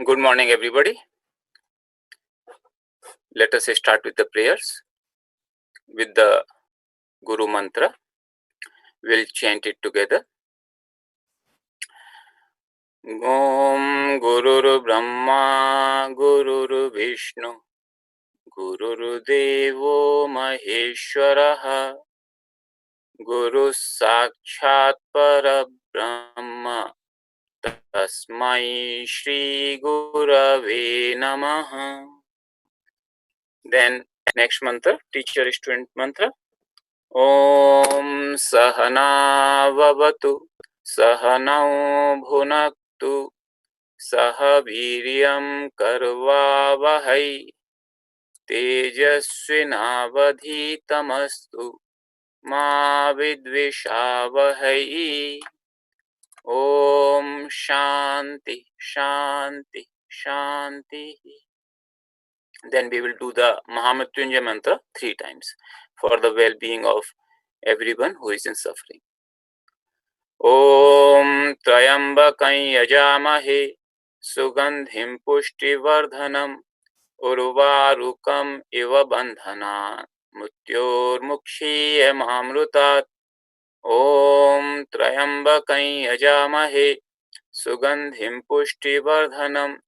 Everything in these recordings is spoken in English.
Good morning, everybody. Let us start with the prayers with the Guru Mantra. We'll chant it together. Om Gurur Brahma Gurur Vishnu Gurur Devo Maheshwaraha Guru Sakshat Parabrahma Tasmai Shri Gurave Namaha. Then next mantra, teacher student mantra. Om Sahana Vavatu Sahanau Bhunaktu Sahaviryam Karvavahai Tejasvinavadhitamastu Ma Vidvishavahai. Om Shanti Shanti Shanti. Then we will do the Mahamrityunjay mantra 3 times for the well-being of everyone who is in suffering. Om Trayambakai Yajamahe Sugandhim Pushtivardhanam Urvarukam Iva Bandhana Mutyor Mukshiyam Amrutat. Om Trayambakai Yajamahe Sugandhim Pushtivardhanam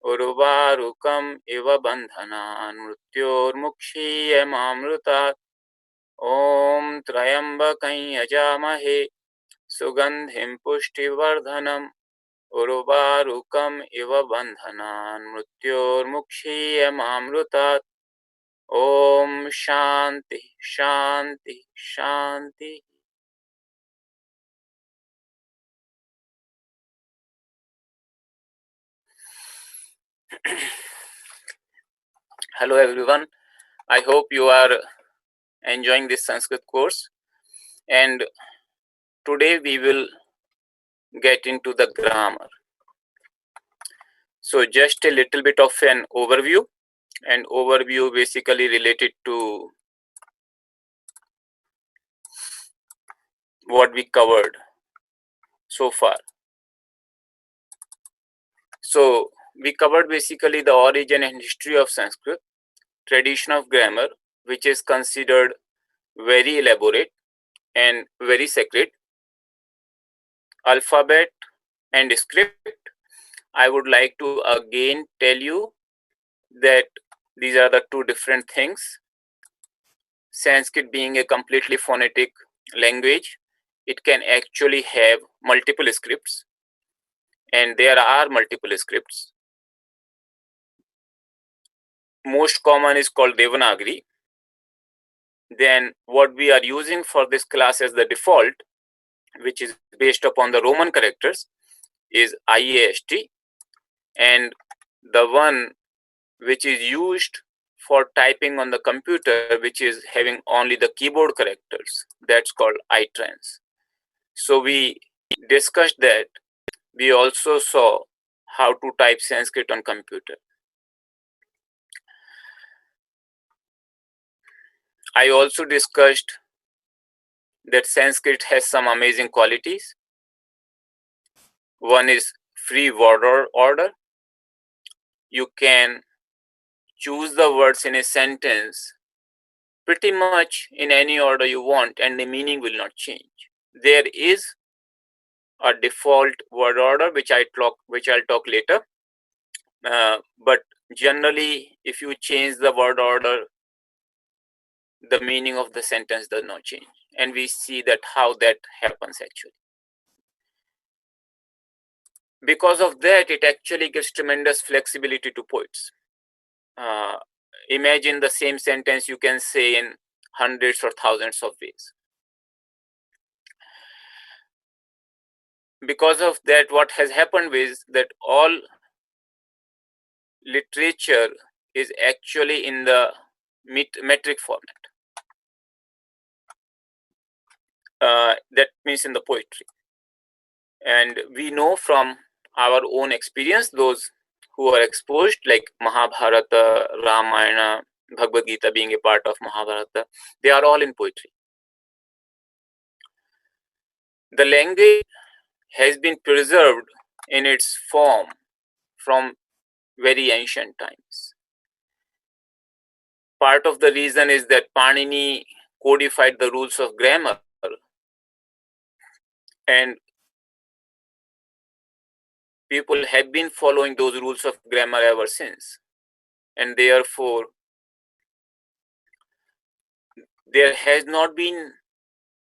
Urvarukam Iva Bandhana Mutyor Mukshiyam Amrutat. Om Trayambakai Yajamahe Sugandhim Pushtivardhanam Urvarukam Iva Bandhanan Mrityor Mukshiyam Amrutat. Om Shanti Shanti Shanti. Hello everyone. I hope you are enjoying this Sanskrit course, and today we will get into the grammar. So just a little bit of an overview, basically related to what we covered so far. So we covered basically the origin and history of Sanskrit, tradition of grammar, which is considered very elaborate and very sacred, alphabet and script. I would like to again tell you that these are the two different things. Sanskrit being a completely phonetic language, it can actually have multiple scripts, and there are multiple scripts. Most common is called Devanagari. Then what we are using for this class as the default, which is based upon the Roman characters, is IAST, and the one which is used for typing on the computer, which is having only the keyboard characters, that's called itrans. So we discussed that. We also saw how to type Sanskrit on computer. I also discussed that Sanskrit has some amazing qualities. One is free word order. You can choose the words in a sentence pretty much in any order you want, and the meaning will not change. There is a default word order which I'll talk later. But generally, if you change the word order, the meaning of the sentence does not change, and we see that how that happens actually. Because of that, it actually gives tremendous flexibility to poets. Imagine the same sentence you can say in hundreds or thousands of ways. Because of that, what has happened is that all literature is actually in the metric format. That means in the poetry. And we know from our own experience, those who are exposed, like Mahabharata, Ramayana, Bhagavad Gita being a part of Mahabharata, they are all in poetry. The language has been preserved in its form from very ancient times. Part of the reason is that Panini codified the rules of grammar, and people have been following those rules of grammar ever since. And therefore, there has not been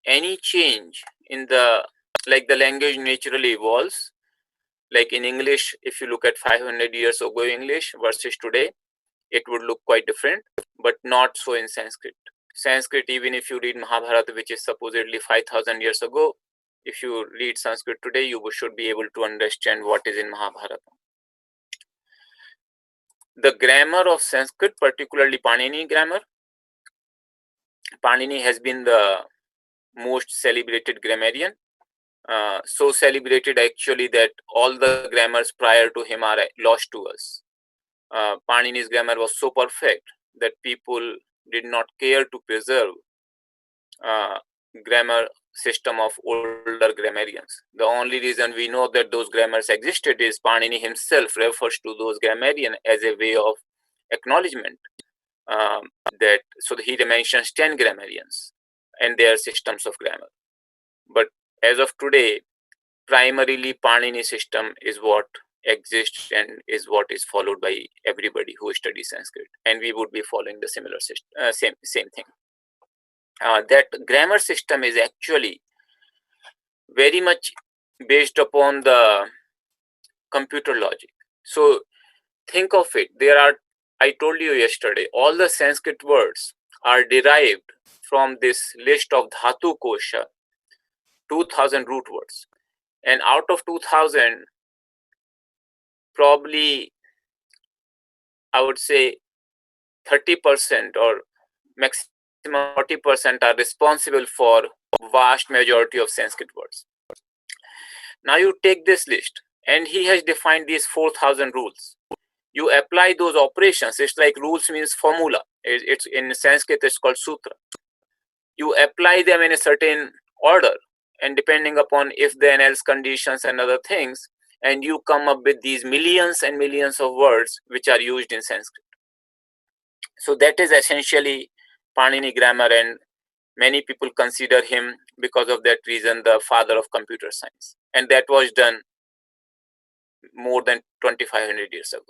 any change in the language naturally evolves. Like in English, if you look at 500 years ago English versus today, it would look quite different, but not so in Sanskrit. Sanskrit, even if you read Mahabharata, which is supposedly 5,000 years ago, if you read Sanskrit today, you should be able to understand what is in Mahabharata. The grammar of Sanskrit, particularly Panini grammar, Panini has been the most celebrated grammarian. So celebrated actually that all the grammars prior to him are lost to us. Panini's grammar was so perfect that people did not care to preserve grammar system of older grammarians. The only reason we know that those grammars existed is Panini himself refers to those grammarians as a way of acknowledgement. That so he mentions 10 grammarians and their systems of grammar. But as of today, primarily Panini system is what exists and is what is followed by everybody who studies Sanskrit, and we would be following the similar system, same thing. That grammar system is actually very much based upon the computer logic. So think of it, I told you yesterday, all the Sanskrit words are derived from this list of dhatu kosha, 2000 root words. And out of 2000, probably I would say 30% or maximum 40% are responsible for vast majority of Sanskrit words. Now you take this list, and he has defined these 4,000 rules. You apply those operations. It's like rules means formula. It's in Sanskrit, it's called sutra. You apply them in a certain order, and depending upon if then else conditions and other things, and you come up with these millions and millions of words which are used in Sanskrit. So that is essentially Panini grammar, and many people consider him, because of that reason, the father of computer science. And that was done more than 2,500 years ago.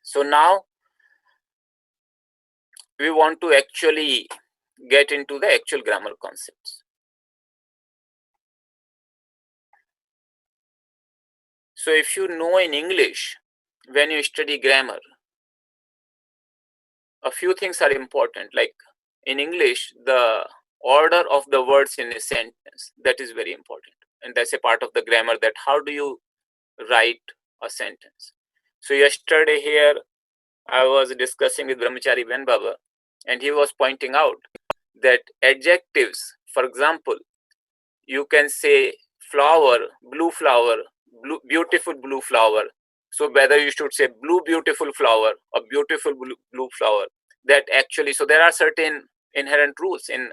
So now we want to actually get into the actual grammar concepts. So if you know in English, when you study grammar, a few things are important. Like in English, the order of the words in a sentence, that is very important. And that's a part of the grammar, that how do you write a sentence. So yesterday here, I was discussing with Brahmachari Ben Baba, and he was pointing out that adjectives, for example, you can say flower, beautiful blue flower. So whether you should say blue beautiful flower or beautiful blue flower, that actually, so there are certain inherent rules in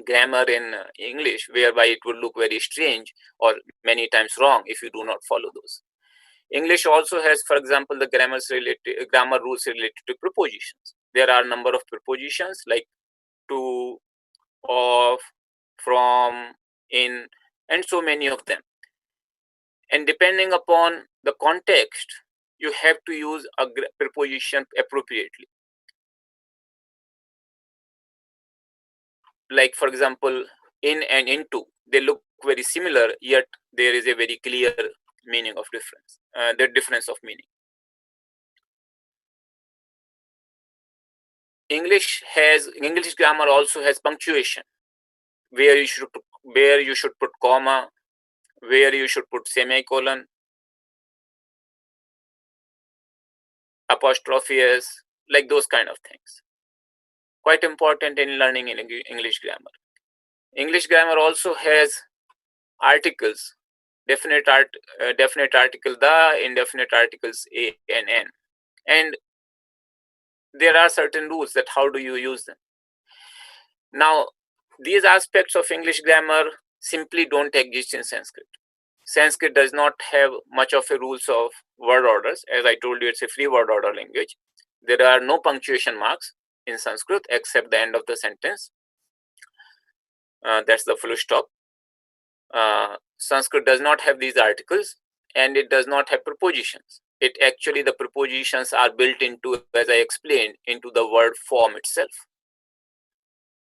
grammar in English, whereby it will look very strange or many times wrong if you do not follow those. English also has, for example, the grammar rules related to prepositions. There are a number of prepositions like to, of, from, in, and so many of them. And depending upon the context, you have to use a preposition appropriately. Like, for example, in and into, they look very similar, yet there is a very clear meaning of difference, the difference of meaning. English grammar also has punctuation, where you should put comma, where you should put semicolon, apostrophe s, like those kind of things. Quite important in learning in English grammar. English grammar also has articles, definite article the, indefinite articles a and n, and there are certain rules that how do you use them. Now, these aspects of English grammar simply don't exist in Sanskrit. Sanskrit does not have much of a rules of word orders. As I told you, it's a free word order language. There are no punctuation marks in Sanskrit except the end of the sentence. That's the full stop. Sanskrit does not have these articles, and it does not have prepositions. It actually, the prepositions are built into, as I explained, into the word form itself.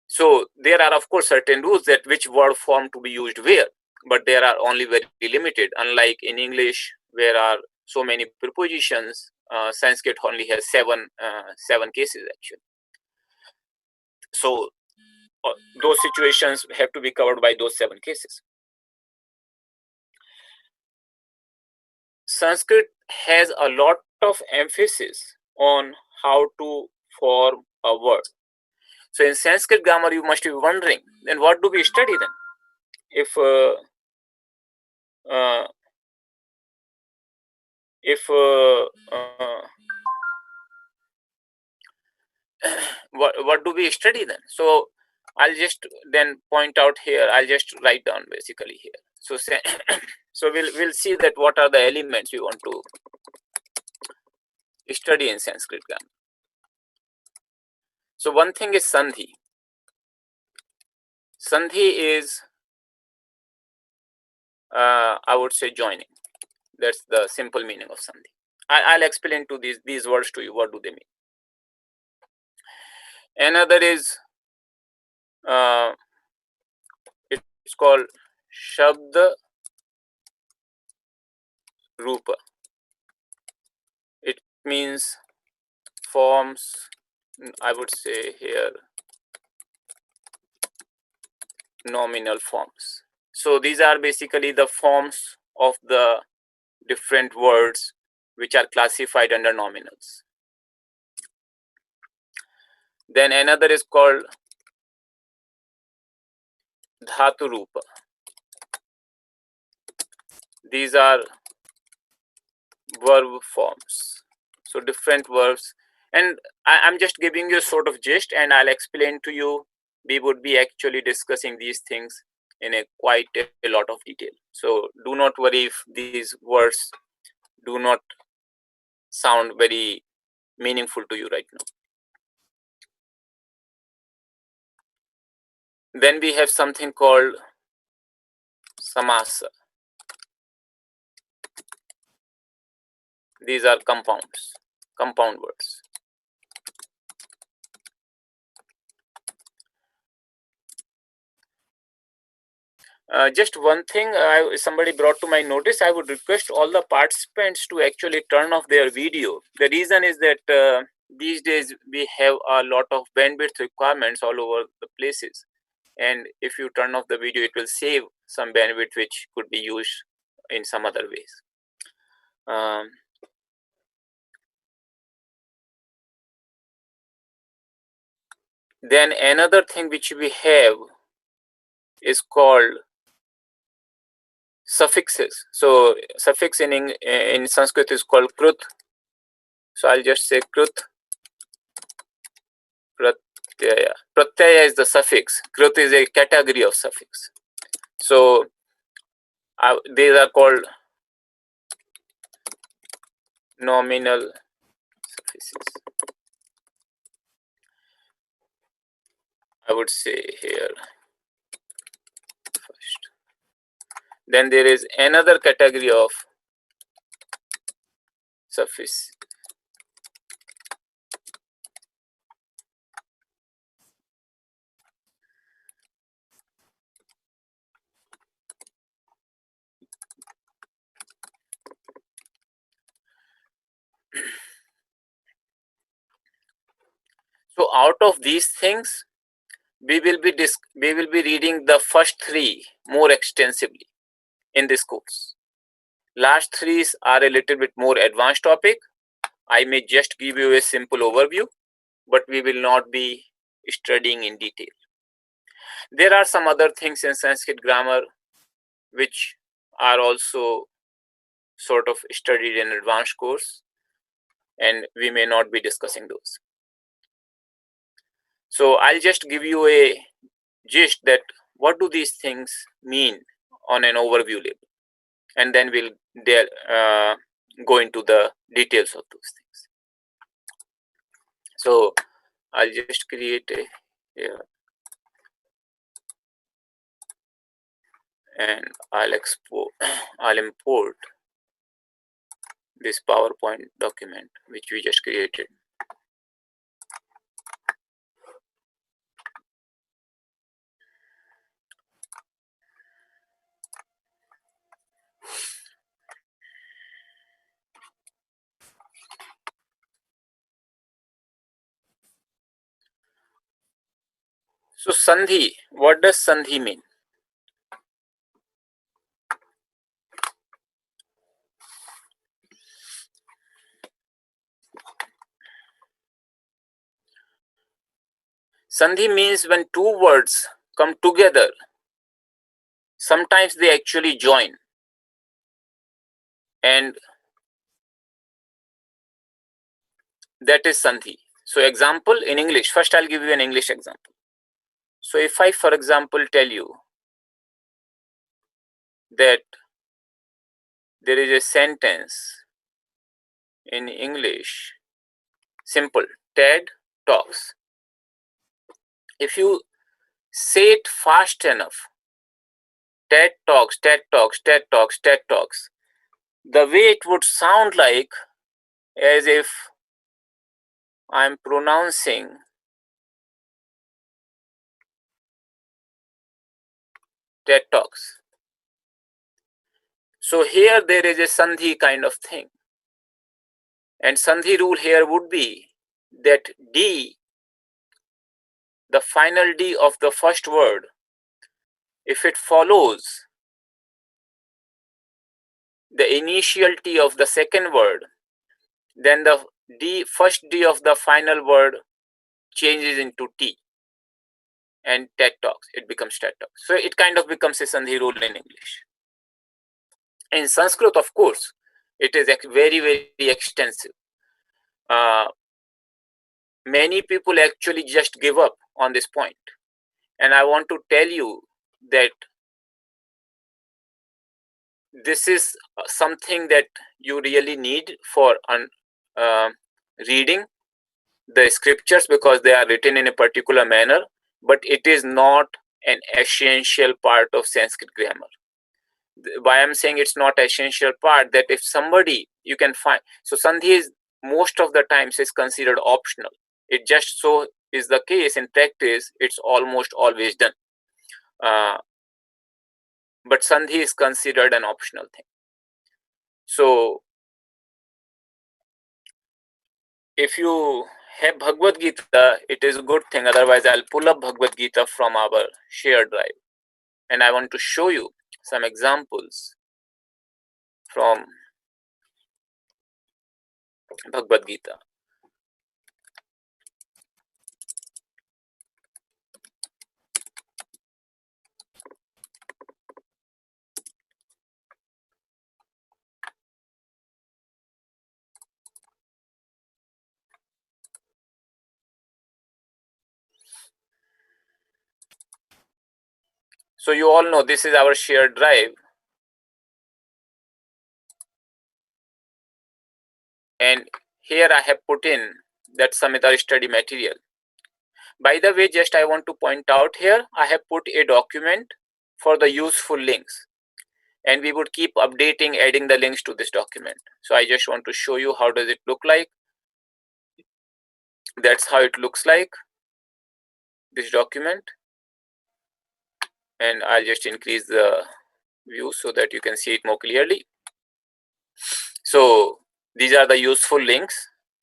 So there are, of course, certain rules that which word form to be used where, but they are only very limited. Unlike in English, where are so many prepositions, Sanskrit only has seven cases actually. So those situations have to be covered by those 7 cases. Sanskrit has a lot of emphasis on how to form a word. So in Sanskrit grammar, you must be wondering, then what do we study then? If what do we study then? So I'll just then point out here. I'll just write down basically here. So so we'll see that what are the elements we want to study in Sanskrit grammar. So one thing is sandhi. Sandhi is I would say joining. That's the simple meaning of sandhi. I'll explain to these words to you. What do they mean? Another is it's called Shabda Rupa. It means forms, I would say here, nominal forms. So these are basically the forms of the different words which are classified under nominals. Then another is called Dhatu Rupa. These are verb forms. So different verbs. And I'm just giving you a sort of gist, and I'll explain to you. We would be actually discussing these things in a quite a lot of detail. So do not worry if these words do not sound very meaningful to you right now. Then we have something called samasa. These are compound words. Just one thing somebody brought to my notice. I would request all the participants to actually turn off their video. The reason is that these days we have a lot of bandwidth requirements all over the places. And if you turn off the video, it will save some bandwidth which could be used in some other ways. Then another thing which we have is called suffixes. So suffix in Sanskrit is called krut. So I'll just say krut, pratyaya. Pratyaya is the suffix. Krut is a category of suffix. So these are called nominal suffixes. I would say here first. Then there is another category of suffix. So out of these things, we will be reading the first 3 more extensively in this course. Last 3 are a little bit more advanced topic. I may just give you a simple overview, but we will not be studying in detail. There are some other things in Sanskrit grammar which are also sort of studied in advanced course, and we may not be discussing those. So I'll just give you a gist that what do these things mean on an overview level. and then we'll go into the details of those things. So I'll just create a here, and I'll import this PowerPoint document which we just created. So Sandhi, what does Sandhi mean? Sandhi means when two words come together, sometimes they actually join. And that is Sandhi. So example in English, first I'll give you an English example. So if I, for example, tell you that there is a sentence in English, simple, TED talks. If you say it fast enough, TED talks, TED talks, TED talks, TED talks, the way it would sound like as if I'm pronouncing TED talks. So here there is a Sandhi kind of thing. And Sandhi rule here would be that D, the final D of the first word, if it follows the initial T of the second word, then the first D of the final word changes into T. And TED talks, it becomes TED talks. So it kind of becomes a Sandhi rule in English. In Sanskrit, of course, it is very, very extensive. Many people actually just give up on this point. And I want to tell you that this is something that you really need for reading the scriptures, because they are written in a particular manner, but it is not an essential part of Sanskrit grammar. Why I'm saying it's not essential part, that if somebody you can find, so Sandhi is most of the times is considered optional. It just so is the case in practice, it's almost always done. But Sandhi is considered an optional thing. So if you have Bhagavad Gita, it is a good thing. Otherwise, I'll pull up Bhagavad Gita from our shared drive. And I want to show you some examples from Bhagavad Gita. So you all know this is our shared drive. And here I have put in that Samhita study material. By the way, just I want to point out here, I have put a document for the useful links. And we would keep updating, adding the links to this document. So I just want to show you how does it look like. That's how it looks like, this document. And I'll just increase the view so that you can see it more clearly. So these are the useful links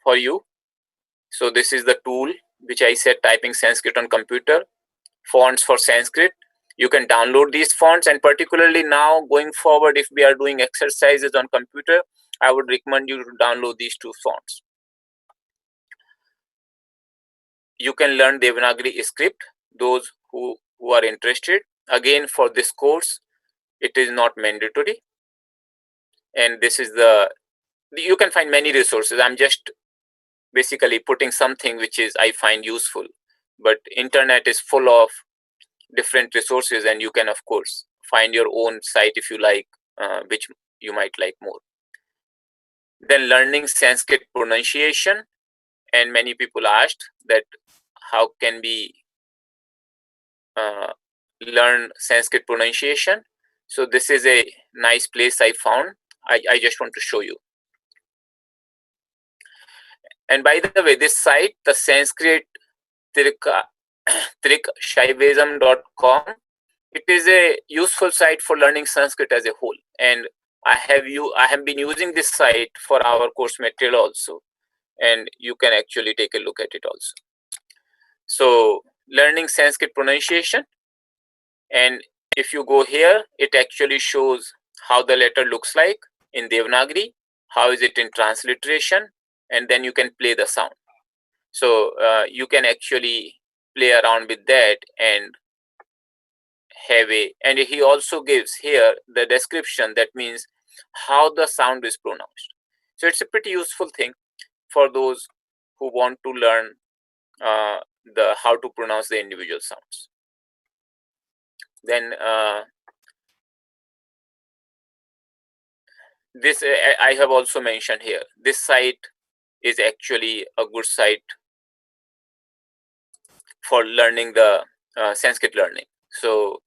for you. So this is the tool which I said, typing Sanskrit on computer, fonts for Sanskrit. You can download these fonts, and particularly now going forward, if we are doing exercises on computer, I would recommend you to download these two fonts. You can learn Devanagari script, those who are interested. Again, for this course, it is not mandatory. And this is you can find many resources. I'm just basically putting something which is I find useful. But internet is full of different resources, and you can, of course, find your own site if you like, which you might like more. Then learning Sanskrit pronunciation, and many people asked that how can we learn Sanskrit pronunciation. So this is a nice place I found. I just want to show you. And by the way, this site, the Sanskrit Trickshaivism.com, it is a useful site for learning Sanskrit as a whole. And I have been using this site for our course material also. And you can actually take a look at it also. So learning Sanskrit pronunciation, and if you go here, it actually shows how the letter looks like in Devanagari, how is it in transliteration, and then you can play the sound. So you can actually play around with that and have a, and he also gives here the description, that means how the sound is pronounced. So it's a pretty useful thing for those who want to learn the how to pronounce the individual sounds. Then this I have also mentioned here. This site is actually a good site for learning the Sanskrit learning. So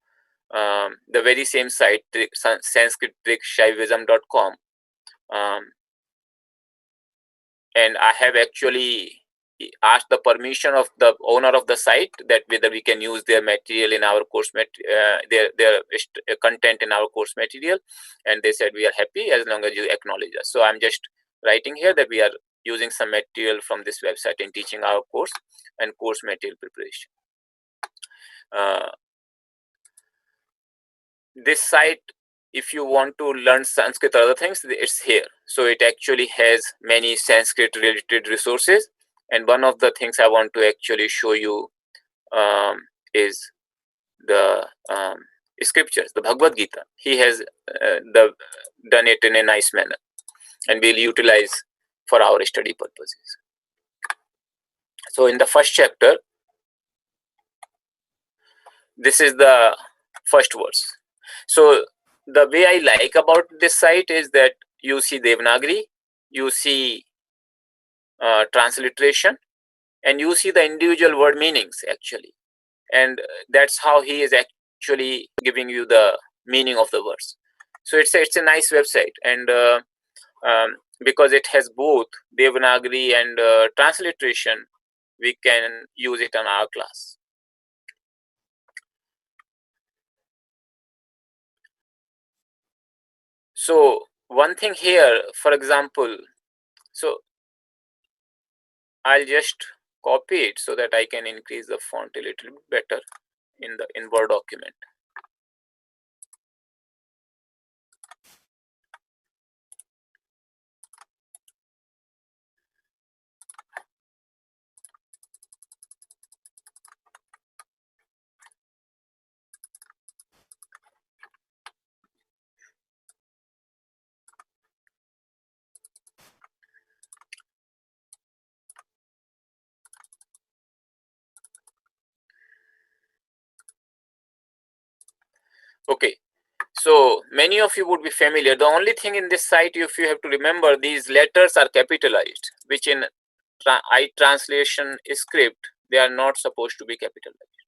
the very same site, sanskrittrickshaivism.com, and I have actually asked the permission of the owner of the site that whether we can use their material in our course, their content in our course material, and they said we are happy as long as you acknowledge us. So I'm just writing here that we are using some material from this website in teaching our course and course material preparation. This site, if you want to learn Sanskrit or other things, it's here. So it actually has many Sanskrit related resources. And one of the things I want to actually show you is the scriptures, the Bhagavad Gita. He has done it in a nice manner, and we'll utilize for our study purposes. So in the first chapter, this is the first verse. So the way I like about this site is that you see Devanagari, you see transliteration, and you see the individual word meanings actually. And that's how he is actually giving you the meaning of the words. So it's a nice website, and because it has both Devanagari and transliteration, we can use it on our class. So one thing here, for example, so I'll just copy it so that I can increase the font a little bit better in Word document. Okay, so many of you would be familiar. The only thing in this site, if you have to remember, these letters are capitalized, which in translation script, they are not supposed to be capitalized.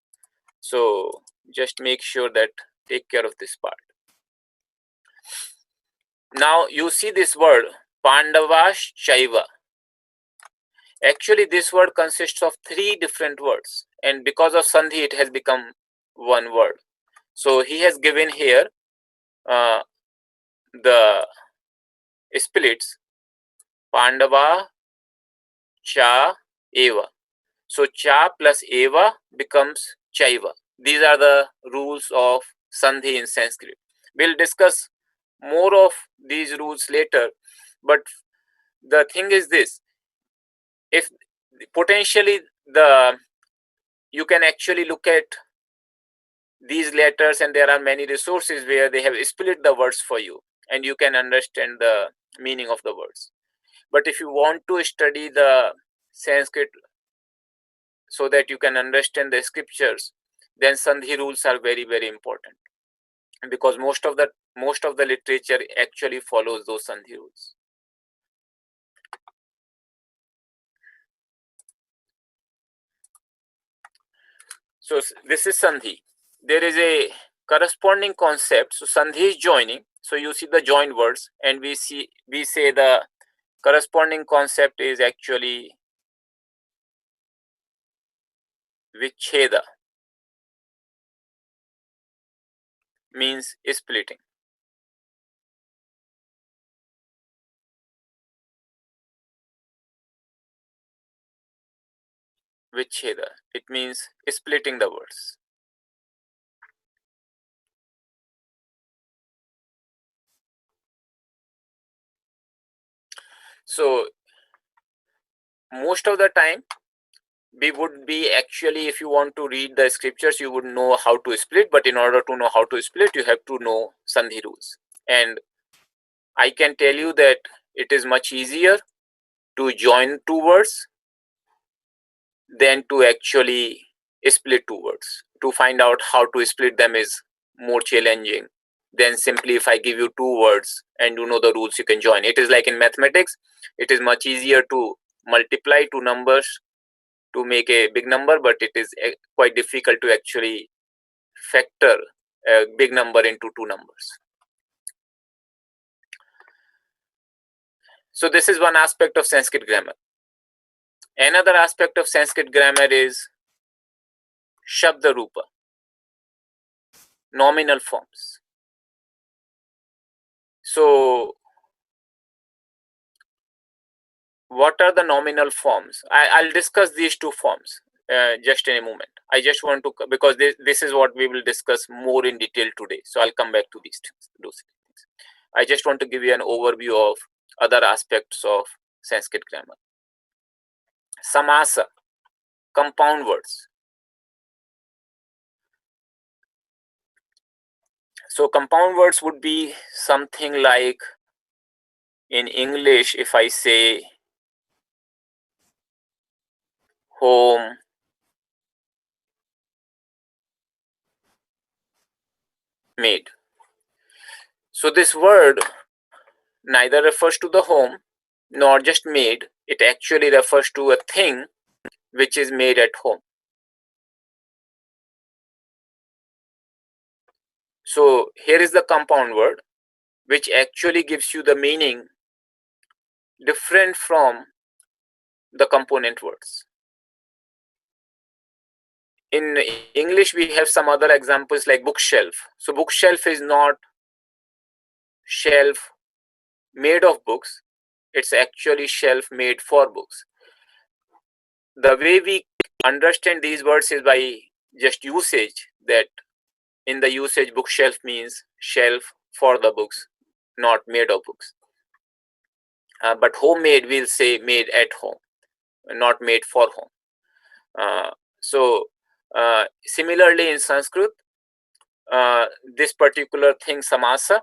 So just make sure that take care of this part. Now you see this word Pandavash Chaiva. Actually, this word consists of 3 different words, and because of Sandhi, it has become one word. So he has given here the splits Pandava, Cha, Eva. So Cha plus Eva becomes Chaiva. These are the rules of Sandhi in Sanskrit. We'll discuss more of these rules later, but the thing is this: if potentially you can actually look at these letters, and there are many resources where they have split the words for you, and you can understand the meaning of the words. But if you want to study the Sanskrit so that you can understand the scriptures, then Sandhi rules are very, very important, because most of the most of the literature actually follows those Sandhi rules. So this is Sandhi. There is a corresponding concept. So Sandhi is joining. So you see the joined words, and we say the corresponding concept is actually Vicheda, means splitting. Vicheda, it means splitting the words. So most of the time we would be actually, if you want to read the scriptures, you would know how to split, but in order to know how to split, you have to know Sandhi rules. And I can tell you that it is much easier to join two words than to actually split two words. To find out how to split them is more challenging than simply if I give you two words and you know the rules, you can join. It is like in mathematics, it is much easier to multiply two numbers to make a big number, but it is quite difficult to actually factor a big number into two numbers. So this is one aspect of Sanskrit grammar. Another aspect of Sanskrit grammar is Shabda Rupa, nominal forms. So what are the nominal forms? I'll discuss these two forms just in a moment. I just want to, because this is what we will discuss more in detail today. So I'll come back to these things. I just want to give you an overview of other aspects of Sanskrit grammar. Samasa, compound words. So compound words would be something like, in English, if I say home, made. So this word neither refers to the home nor just made. It actually refers to a thing which is made at home. So here is the compound word, which actually gives you the meaning different from the component words. In English, we have some other examples like bookshelf. So bookshelf is not shelf made of books. It's actually shelf made for books. The way we understand these words is by just usage, that in the usage, bookshelf means shelf for the books, not made of books. But homemade, we'll say made at home, not made for home. Similarly in Sanskrit, this particular thing, samasa,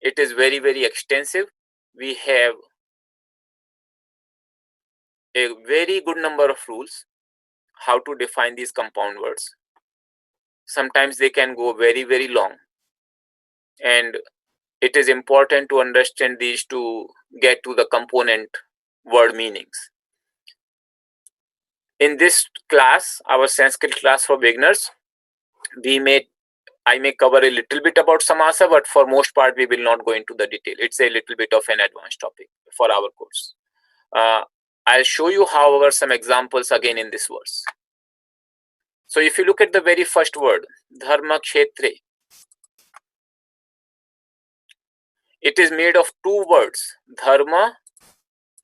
it is very, very extensive. We have a very good number of rules how to define these compound words. Sometimes they can go very, very long, and it is important to understand these to get to the component word meanings. In this class, our Sanskrit class for beginners, I may cover a little bit about samasa, but for most part, we will not go into the detail. It's a little bit of an advanced topic for our course. I'll show you, however, some examples again in this verse. So if you look at the very first word, dharma kshetre, it is made of two words, dharma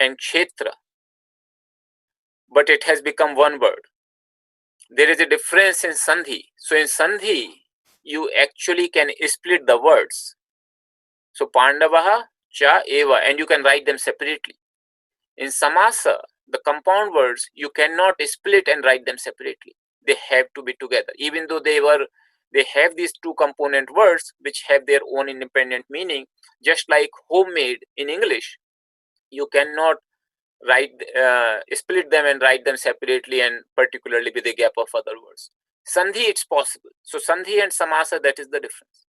and kshetra, but it has become one word. There is a difference in sandhi. So in sandhi, you actually can split the words. So pandavaha, cha, eva, and you can write them separately. In samasa, the compound words, you cannot split and write them separately. They have to be together, even though they have these two component words which have their own independent meaning. Just like homemade in English, you cannot split them and write them separately, and particularly with a gap of other words. Sandhi, it's possible. So sandhi and samasa, that is the difference.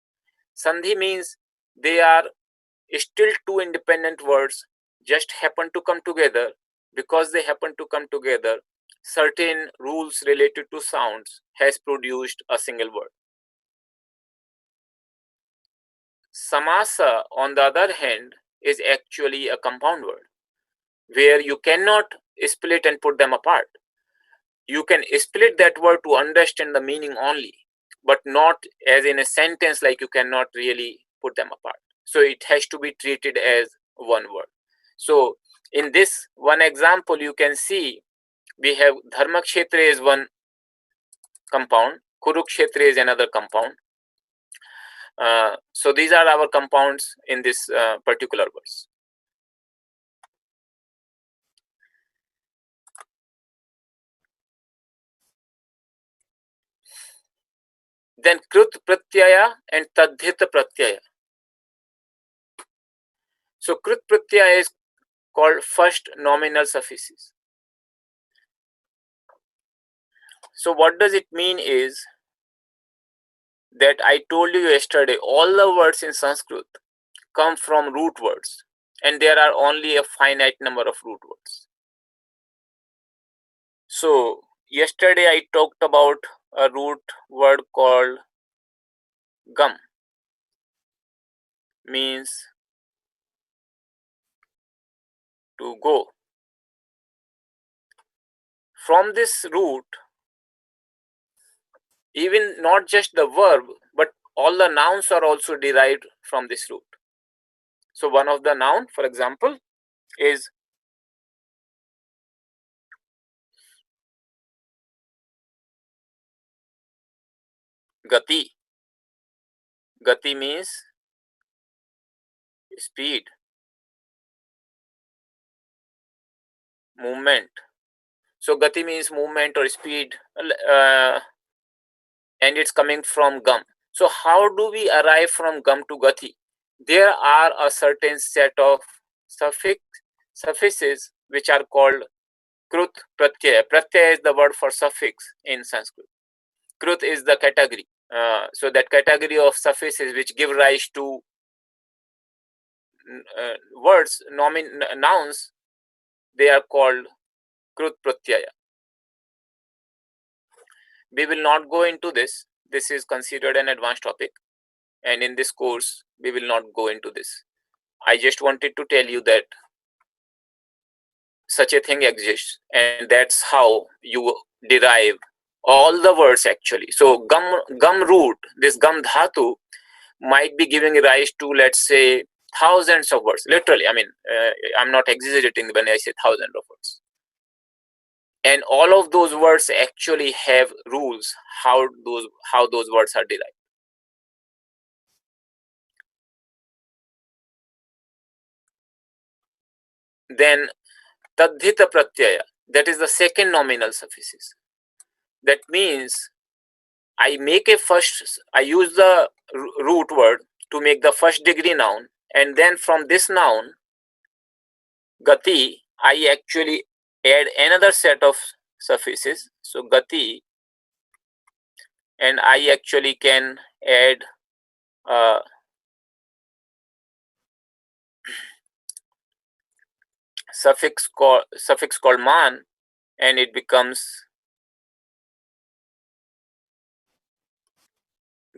Sandhi means they are still two independent words, just happen to come together. Because they happen to come together, certain rules related to sounds has produced a single word. Samasa, on the other hand, is actually a compound word where you cannot split and put them apart. You can split that word to understand the meaning only, but not as in a sentence, like you cannot really put them apart. So it has to be treated as one word. So in this one example, you can see we have Dharmakshetra is one compound, Kurukshetra is another compound. So these are our compounds in this particular verse. Then Krut Pratyaya and Tadhit Pratyaya. So Krut Pratyaya is called first nominal suffixes. So what does it mean is that I told you yesterday, all the words in Sanskrit come from root words, and there are only a finite number of root words. So yesterday I talked about a root word called gum, means to go. From this root, even not just the verb, but all the nouns are also derived from this root. So one of the noun, for example, is gati. Gati means speed, movement. So gati means movement or speed, and it's coming from gum. So how do we arrive from gum to gati? There are a certain set of suffixes which are called krut pratyaya. Pratyaya is the word for suffix in Sanskrit. Krut is the category. So that category of suffixes which give rise to words, nouns, they are called krut pratyaya. We will not go into this. This is considered an advanced topic, and in this course we will not go into this. I just wanted to tell you that such a thing exists, and that's how you derive all the words actually. So gum root, this gum dhatu, might be giving rise to, let's say, thousands of words. Literally, I mean, I'm not exaggerating when I say thousands of words. And all of those words actually have rules how those words are derived. Then tadhita pratyaya, that is the second nominal suffixes. That means I use the root word to make the first degree noun, and then from this noun, gati, I actually add another set of suffixes. So gati, and I actually can add a suffix called man, and it becomes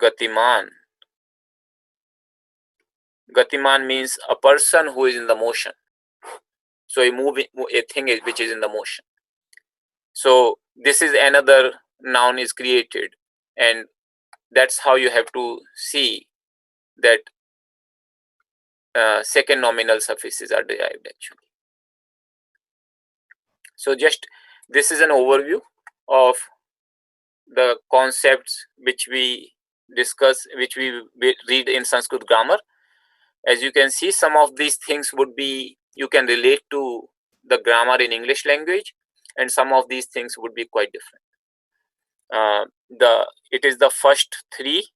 gatiman. Gatiman means a person who is in the motion. So a thing which is in the motion. So this is another noun is created, and that's how you have to see that second nominal suffixes are derived actually. So just this is an overview of the concepts which we discuss, which we read in Sanskrit grammar. As you can see, some of these things would be, you can relate to the grammar in English language, and some of these things would be quite different. It is the first three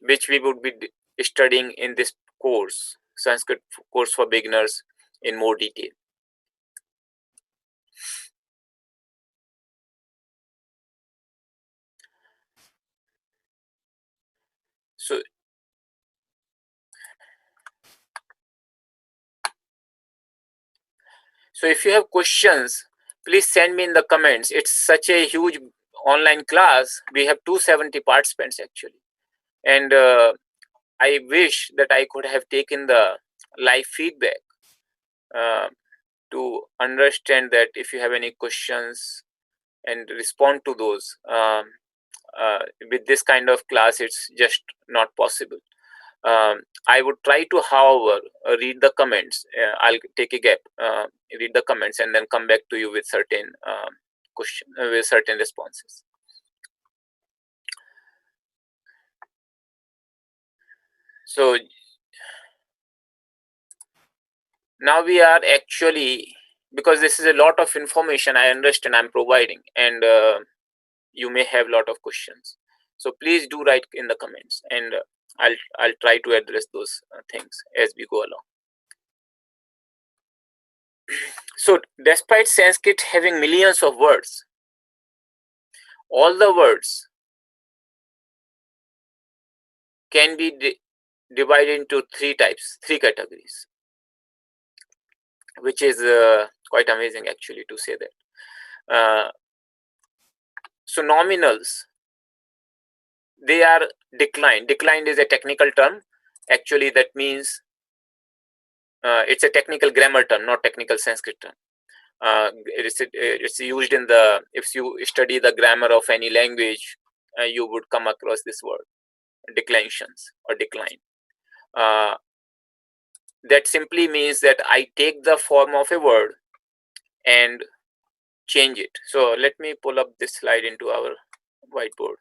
which we would be studying in this course, Sanskrit course for beginners, in more detail. So So if you have questions, please send me in the comments. It's such a huge online class. We have 270 participants actually. And I wish that I could have taken the live feedback uh, to understand that if you have any questions and respond to those. With this kind of class, it's just not possible. I would try to, however, read the comments. I'll take a gap, read the comments, and then come back to you with certain with certain responses. So now we are actually, because this is a lot of information, I understand I'm providing, and you may have a lot of questions. So please do write in the comments, and I'll try to address those things as we go along. So despite Sanskrit having millions of words, all the words can be divided into three categories, which is quite amazing actually to say that. So nominals, they are declined. Declined is a technical term. Actually, that means it's a technical grammar term, not technical Sanskrit term. It's used in the, if you study the grammar of any language, you would come across this word, declensions or decline. That simply means that I take the form of a word and change it. So let me pull up this slide into our whiteboard.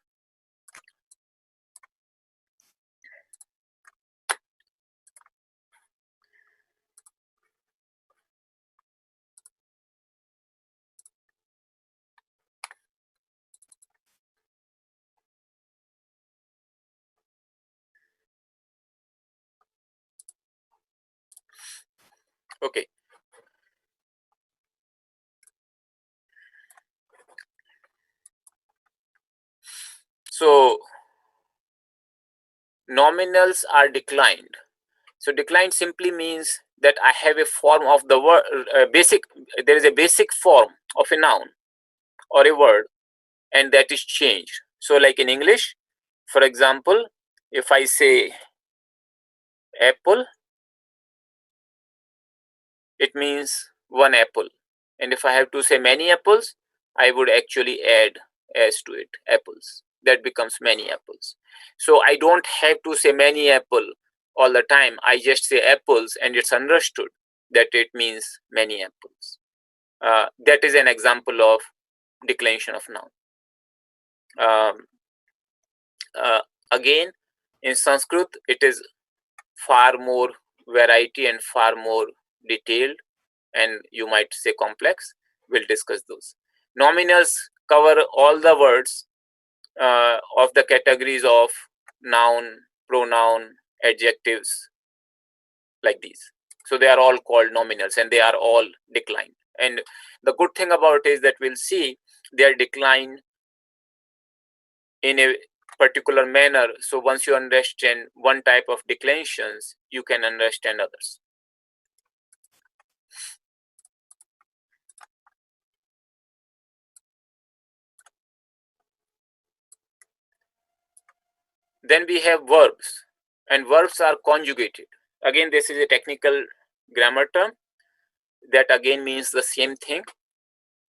Okay. So nominals are declined. So declined simply means that I have a form of the word, there is a basic form of a noun or a word, and that is changed. So like in English, for example, if I say apple, it means one apple. And if I have to say many apples, I would actually add s to it, apples. That becomes many apples. So I don't have to say many apple all the time. I just say apples, and it's understood that it means many apples. That is an example of declension of noun. Um, Again, in Sanskrit, it is far more variety and far more detailed, and you might say complex. We'll discuss those. Nominals cover all the words of the categories of noun, pronoun, adjectives, like these. So they are all called nominals, and they are all declined. And the good thing about it is that we'll see they are declined in a particular manner. So once you understand one type of declensions, you can understand others. Then we have verbs, and verbs are conjugated. Again, this is a technical grammar term that again means the same thing,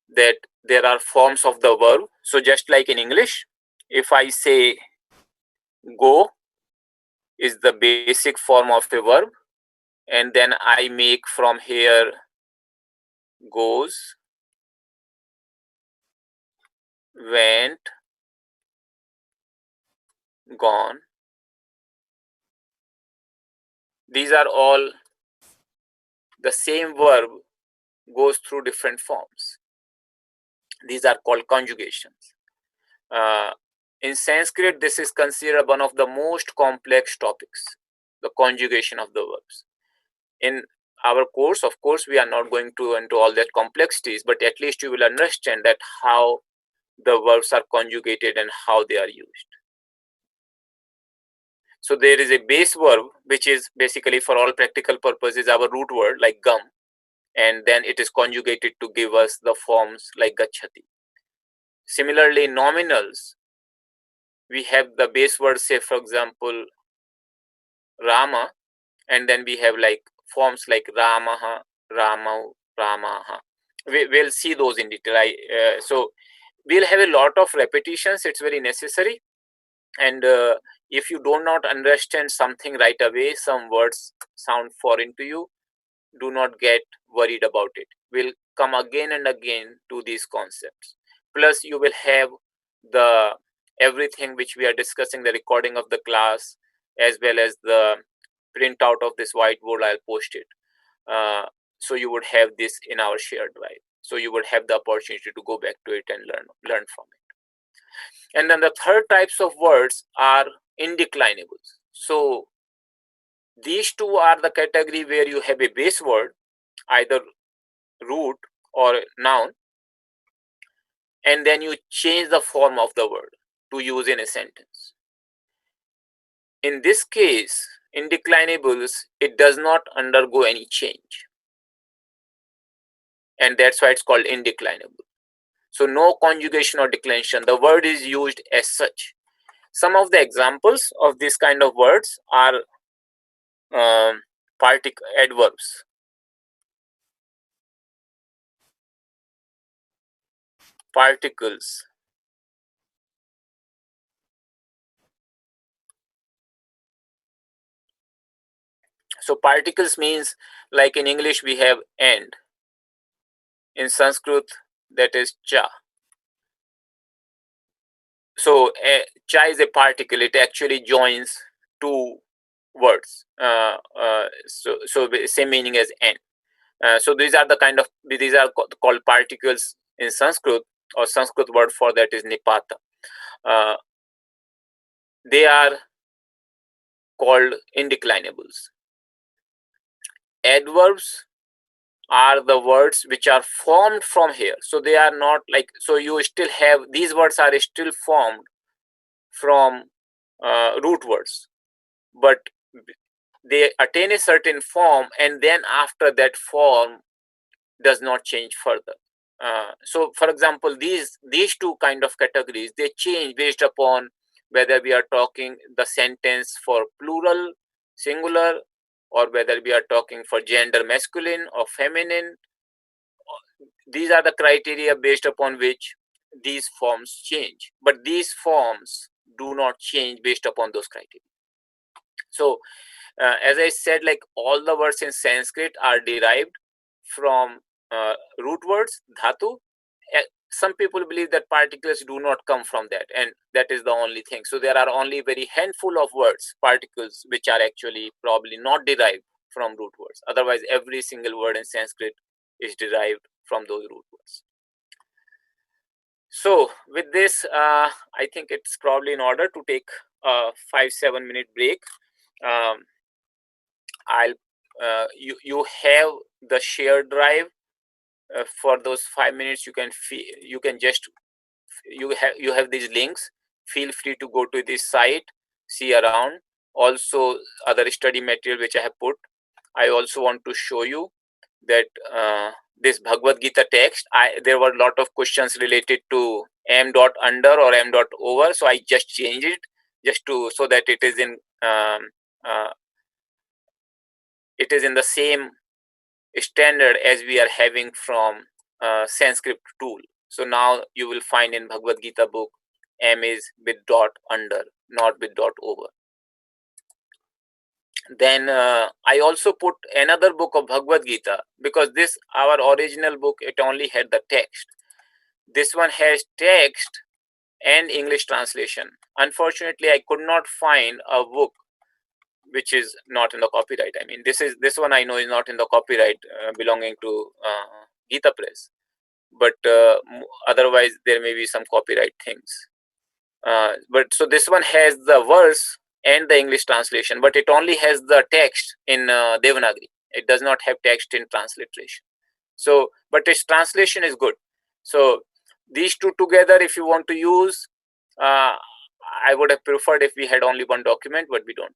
that there are forms of the verb. So just like in English, if I say go is the basic form of a verb, and then I make from here goes, went, gone. These are all the same verb goes through different forms. These are called conjugations. In Sanskrit, this is considered one of the most complex topics, the conjugation of the verbs. In our course, of course, we are not going to into all that complexities, but at least you will understand that how the verbs are conjugated and how they are used. So there is a base verb, which is basically for all practical purposes our root word, like gum. and then it is conjugated to give us the forms like gachati. Similarly, nominals, we have the base word, say for example Rama, and then we have like forms like Ramaha, Ramau, Ramaha. We'll see those in detail. So we'll have a lot of repetitions. It's very necessary. And if you do not understand something right away, some words sound foreign to you, do not get worried about it. We'll come again and again to these concepts. Plus, you will have the everything which we are discussing, the recording of the class, as well as the printout of this whiteboard. I'll post it. So you would have this in our shared drive. So you would have the opportunity to go back to it and learn from it. And then the third types of words are indeclinables. So these two are the category where you have a base word, either root or noun, and then you change the form of the word to use in a sentence. In this case, indeclinables, it does not undergo any change. And that's why it's called indeclinable. So no conjugation or declension. The word is used as such. Some of the examples of this kind of words are adverbs. Particles. So particles means, like in English we have and. In Sanskrit, that is cha. So cha is a particle. It actually joins two words. So same meaning as and. So these are called particles in Sanskrit, or Sanskrit word for that is nipata. They are called indeclinables. Adverbs are the words which are formed from here. So they are not like, so you still have, these words are still formed from root words, but they attain a certain form, and then after that form does not change further. So for example, these two kind of categories, they change based upon whether we are talking the sentence for plural, singular, or whether we are talking for gender masculine or feminine. These are the criteria based upon which these forms change, but these forms do not change based upon those criteria. So as I said, like all the words in Sanskrit are derived from root words, dhatu. Some people believe that particles do not come from that, and that is the only thing. So there are only very handful of words, particles, which are actually probably not derived from root words. Otherwise, every single word in Sanskrit is derived from those root words. So with this, I think it's probably in order to take a 5-7 minute break. You have the shared drive. For those 5 minutes, you have these links. Feel free to go to this site, see around. Also, other study material which I have put. I also want to show you that this Bhagavad Gita text, there were a lot of questions related to m dot under or m dot over, so I just changed it so that it is in the same standard as we are having from Sanskrit tool. So now you will find in Bhagavad Gita book, m is with dot under, not with dot over. Then I also put another book of Bhagavad Gita, because this, our original book, it only had the text. This one has text and English translation. Unfortunately, I could not find a book which is not in the copyright. I mean, this one I know is not in the copyright belonging to Gita Press, but otherwise there may be some copyright things. But so this one has the verse and the English translation, but it only has the text in Devanagari. It does not have text in transliteration. So, but its translation is good. So these two together, if you want to use, I would have preferred if we had only one document, but we don't.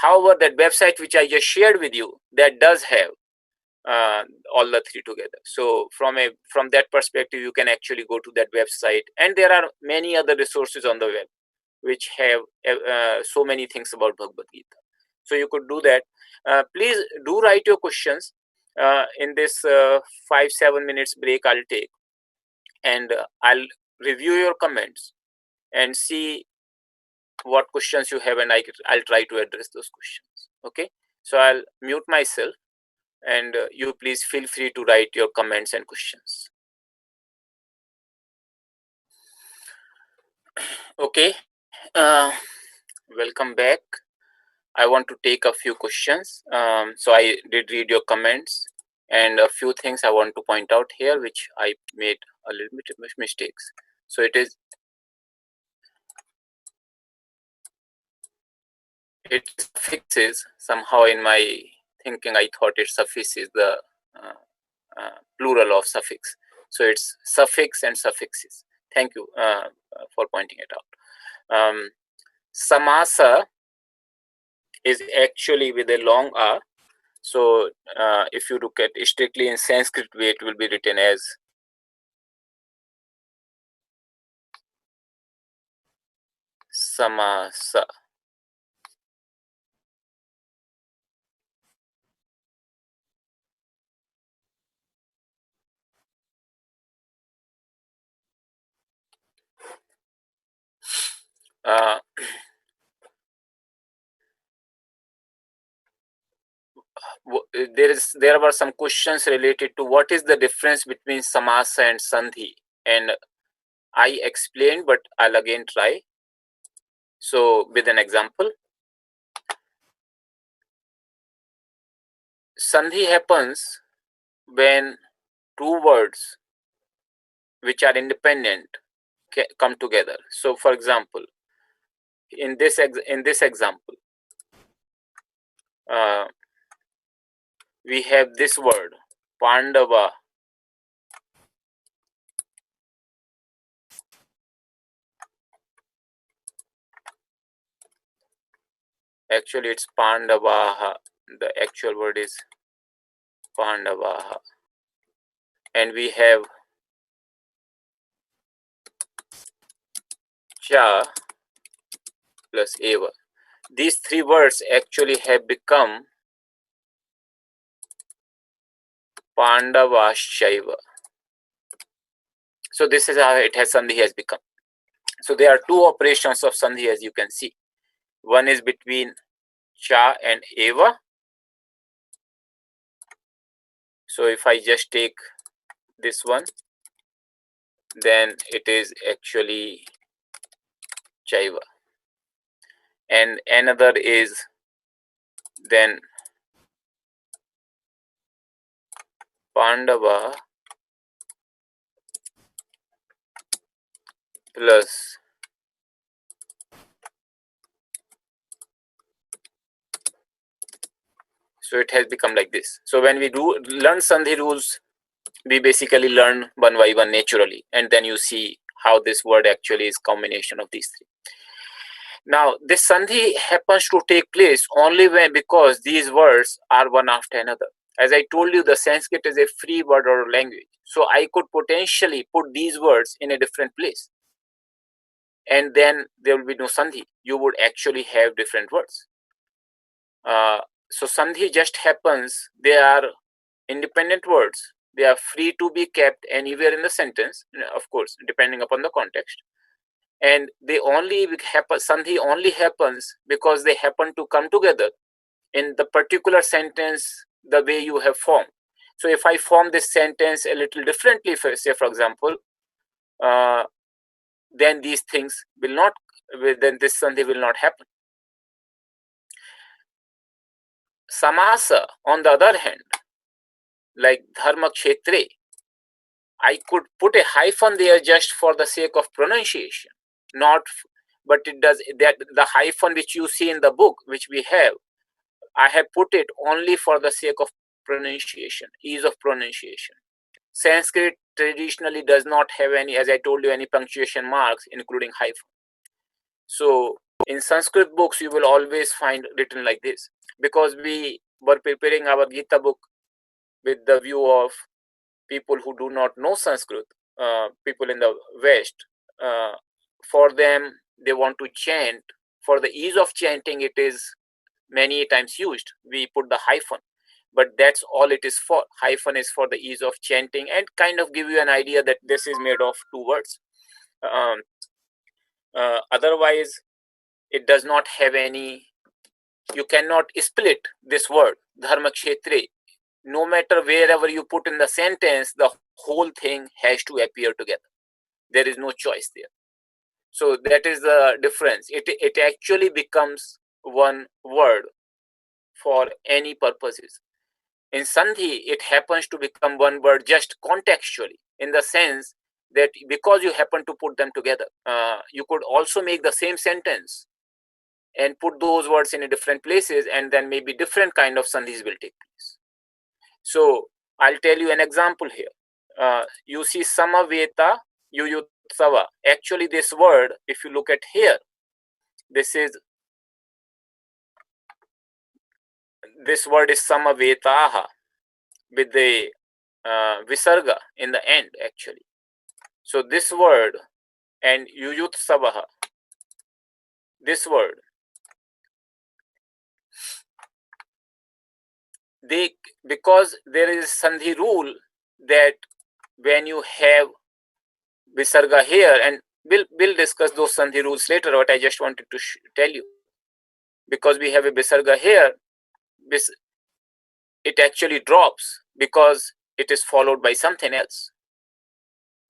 However, that website which I just shared with you, that does have all the three together. So from that perspective, you can actually go to that website, and there are many other resources on the web which have so many things about Bhagavad Gita. So you could do that. Please do write your questions in this 5-7 minutes break I'll take, and I'll review your comments and see what questions you have, and I'll try to address those questions. Okay, so I'll mute myself, and you please feel free to write your comments and questions. Okay, welcome back. I want to take a few questions. So I did read your comments, and a few things I want to point out here, which I made a little bit of mistakes. So it's suffixes. Somehow in my thinking, I thought it suffices the plural of suffix. So it's suffix and suffixes. Thank you for pointing it out. Samasa is actually with a long R. So if you look at it strictly in Sanskrit way, it will be written as samasa. There were some questions related to what is the difference between samasa and sandhi, and I explained, but I'll again try. So with an example, sandhi happens when two words which are independent come together. So for example, in this example, we have this word Pandava. Actually, it's Pandavaha. The actual word is Pandavaha. And we have Cha plus Eva. These three words actually have become Pandavashaiva. So this is how Sandhi has become. So there are two operations of Sandhi, as you can see. One is between Cha and Eva. So if I just take this one, then it is actually Chaiva. And another is then Pandava plus so it has become like this. So when we do learn Sandhi rules, we basically learn one by one naturally, and then you see how this word actually is combination of these three. Now this Sandhi happens to take place only when because these words are one after another. As I told you, the Sanskrit is a free word or language. So I could potentially put these words in a different place, and then there will be no Sandhi. You would actually have different words. So Sandhi just happens. They are independent words. They are free to be kept anywhere in the sentence, of course, depending upon the context. And they only happen. Sandhi only happens because they happen to come together in the particular sentence the way you have formed. So if I form this sentence a little differently, say for example, then these things will not. Then this Sandhi will not happen. Samasa, on the other hand, like dharma kshetre, I could put a hyphen there just for the sake of pronunciation, but it does that. The hyphen which you see in the book, which we have, I have put it only for the sake of pronunciation, ease of pronunciation. Sanskrit traditionally does not have any, as I told you, any punctuation marks, including hyphen. So in Sanskrit books, you will always find written like this, because we were preparing our Gita book with the view of people who do not know Sanskrit, people in the West. For them, they want to chant. For the ease of chanting, it is many times used. We put the hyphen, but that's all it is for. Hyphen is for the ease of chanting and kind of give you an idea that this is made of two words. Otherwise, it does not have any, you cannot split this word, dharma kshetri. No matter wherever you put in the sentence, the whole thing has to appear together. There is no choice there. So that is the difference. It actually becomes one word for any purposes. In Sandhi, it happens to become one word just contextually, in the sense that because you happen to put them together, you could also make the same sentence and put those words in different places, and then maybe different kind of sandhis will take place. So I'll tell you an example here. You see samaveta yuyutsava. Actually, this word, if you look at here, this word is samavetaha with the visarga in the end, actually. So this word and yuyutsavaha, this word, because there is sandhi rule that when you have visarga here, and we'll discuss those sandhi rules later, but I just wanted to tell you, because we have a visarga here, it actually drops because it is followed by something else.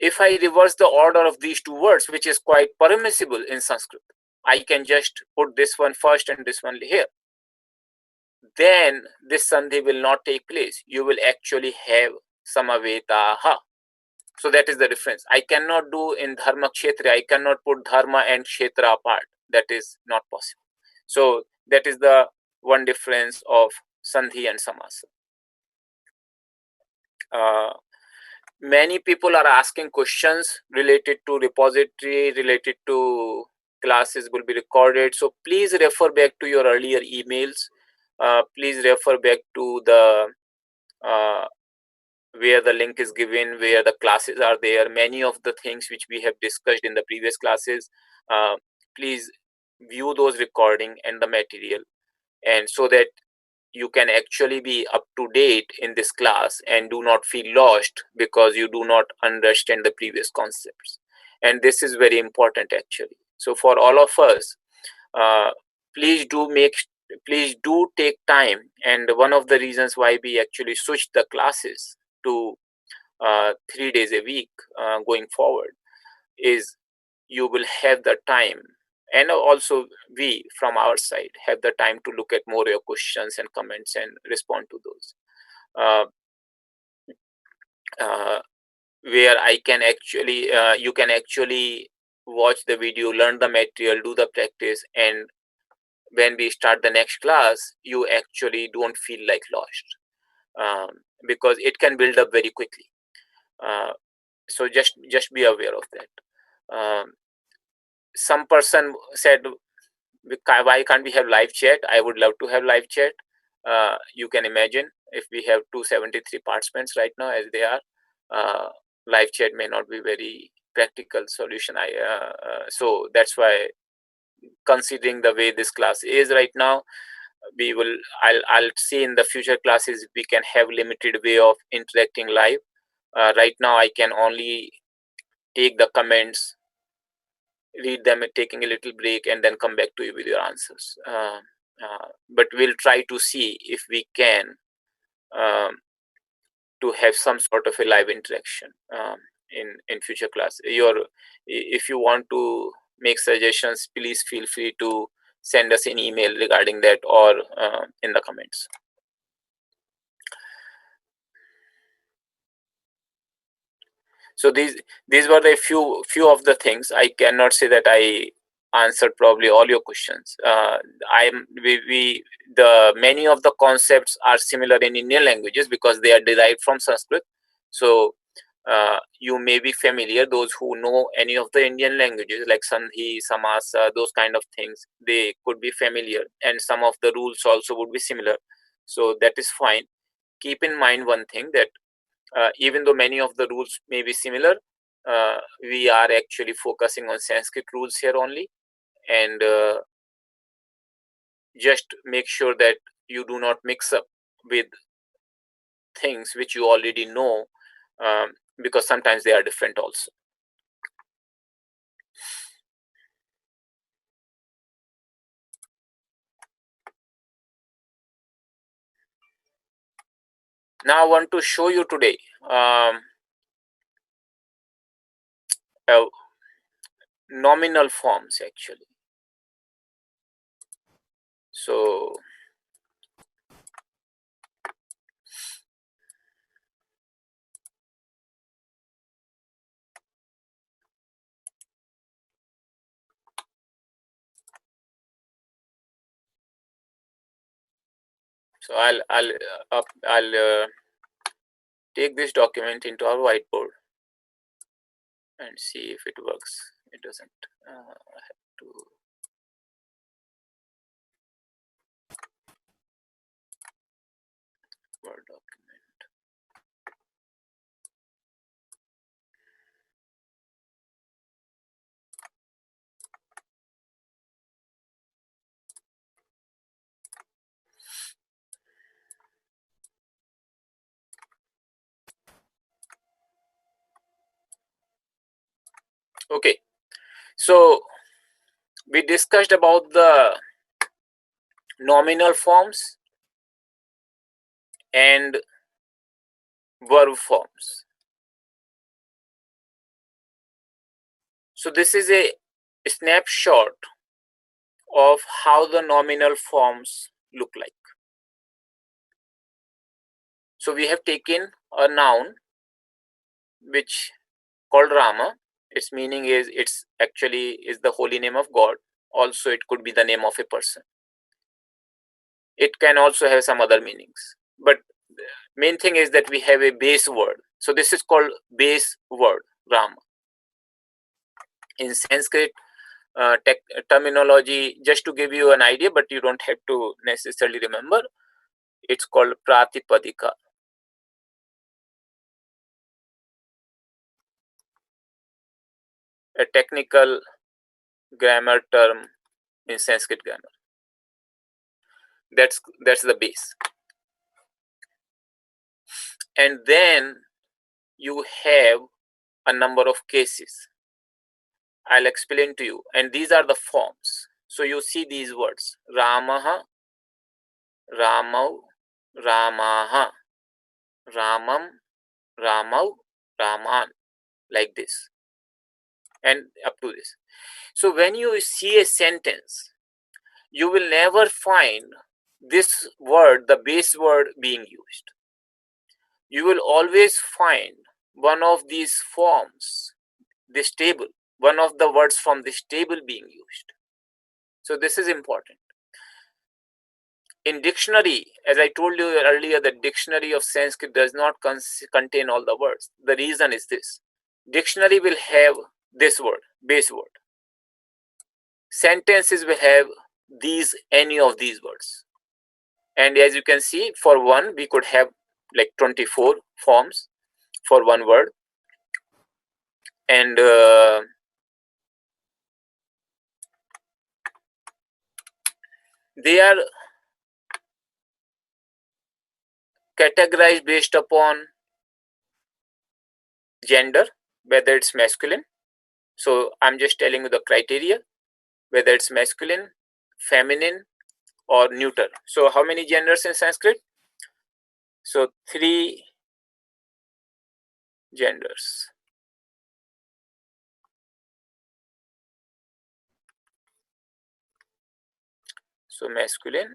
If I reverse the order of these two words, which is quite permissible in Sanskrit, I can just put this one first and this one here. Then this sandhi will not take place. You will actually have samavetaha. So that is the difference. I cannot do in dharma kshetra, I cannot put dharma and kshetra apart. That is not possible. So that is the one difference of sandhi and samasa. Many people are asking questions related to repository, related to classes will be recorded. So please refer back to your earlier emails. Please refer back to the where the link is given, where the classes are there. Many of the things which we have discussed in the previous classes, please view those recording and the material, and so that you can actually be up to date in this class and do not feel lost because you do not understand the previous concepts. And this is very important actually. So for all of us, please do take time. And one of the reasons why we actually switched the classes to 3 days a week going forward is you will have the time, and also we from our side have the time to look at more your questions and comments and respond to those, where I can actually you can actually watch the video, learn the material, do the practice, and when we start the next class you actually don't feel like lost, because it can build up very quickly. So just be aware of that. Some person said, why can't we have live chat? I would love to have live chat. You can imagine if we have 273 participants right now as they are, live chat may not be very practical solution. So that's why, considering the way this class is right now, I'll see in the future classes we can have limited way of interacting live. Right now I can only take the comments, read them and taking a little break, and then come back to you with your answers. But we'll try to see if we can to have some sort of a live interaction in future class. If you want to make suggestions, please feel free to send us an email regarding that, or in the comments. So these were the few of the things. I cannot say that I answered probably all your questions. Many of the concepts are similar in Indian languages because they are derived from Sanskrit. So you may be familiar, those who know any of the Indian languages like Sandhi, Samasa, those kind of things, they could be familiar, and some of the rules also would be similar. So that is fine. keep in mind one thing, that even though many of the rules may be similar, we are actually focusing on Sanskrit rules here only, and just make sure that you do not mix up with things which you already know, because sometimes they are different also. Now I want to show you today nominal forms actually. So I'll take this document into our whiteboard and see if it works. It doesn't. I have to. Word document. Okay, so we discussed about the nominal forms and verb forms. So this is a snapshot of how the nominal forms look like. So we have taken a noun which called Rama. Its meaning is, it's actually is the holy name of God. Also, it could be the name of a person. It can also have some other meanings, but main thing is that we have a base word. So this is called base word, Rama. In Sanskrit terminology, just to give you an idea, but you don't have to necessarily remember, it's called Pratipadika. A technical grammar term in Sanskrit grammar. That's the base. And then you have a number of cases. I'll explain to you. And these are the forms. So you see these words: Ramaha, Ramau, Ramaha, Ramam, Ramau, Raman, like this, and up to this. So when you see a sentence, you will never find this word, the base word, being used. You will always find one of these forms, this table, one of the words from this table being used. So this is important. In dictionary, as I told you earlier, the dictionary of Sanskrit does not contain all the words. The reason is this: dictionary will have this word, base word. Sentences will have any of these words. And as you can see, for one, we could have like 24 forms for one word. And they are categorized based upon gender, whether it's masculine. So I'm just telling you the criteria, whether it's masculine, feminine, or neuter. So how many genders in Sanskrit? So 3 genders. So masculine,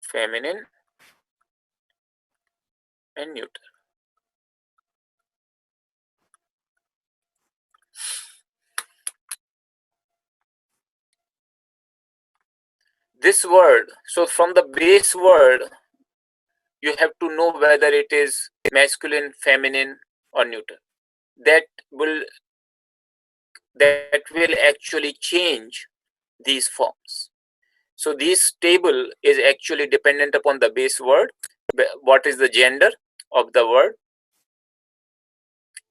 feminine, and neuter. This word, so from the base word, you have to know whether it is masculine, feminine, or neuter. That will actually change these forms. So this table is actually dependent upon the base word, what is the gender of the word,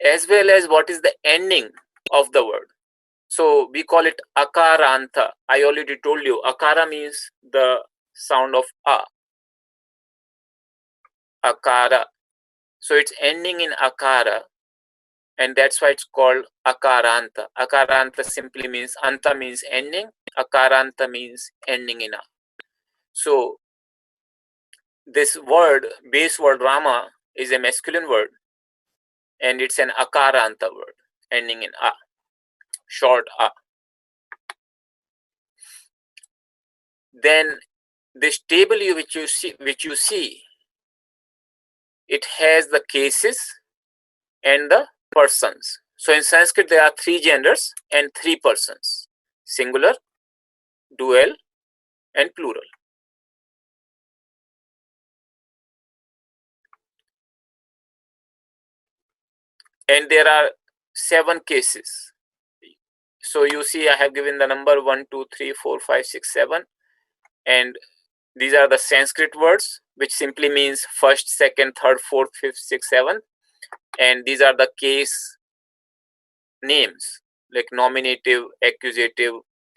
as well as what is the ending of the word. So we call it akaranta. I already told you akara means the sound of a, akara. So it's ending in akara, and that's why it's called akaranta. Akaranta simply means, anta means ending, akaranta means ending in a. So this word, base word Rama, is a masculine word, and it's an akaranta word ending in a, short a. Then this table which you see, it has the cases and the persons. So in Sanskrit there are 3 genders and 3 persons: singular, dual, and plural. And there are 7 cases. So you see I have given the number 1, 2, 3, 4, 5, 6, 7, and these are the Sanskrit words, which simply means first, second, third, fourth, fifth, sixth, seventh. And these are the case names like nominative, accusative,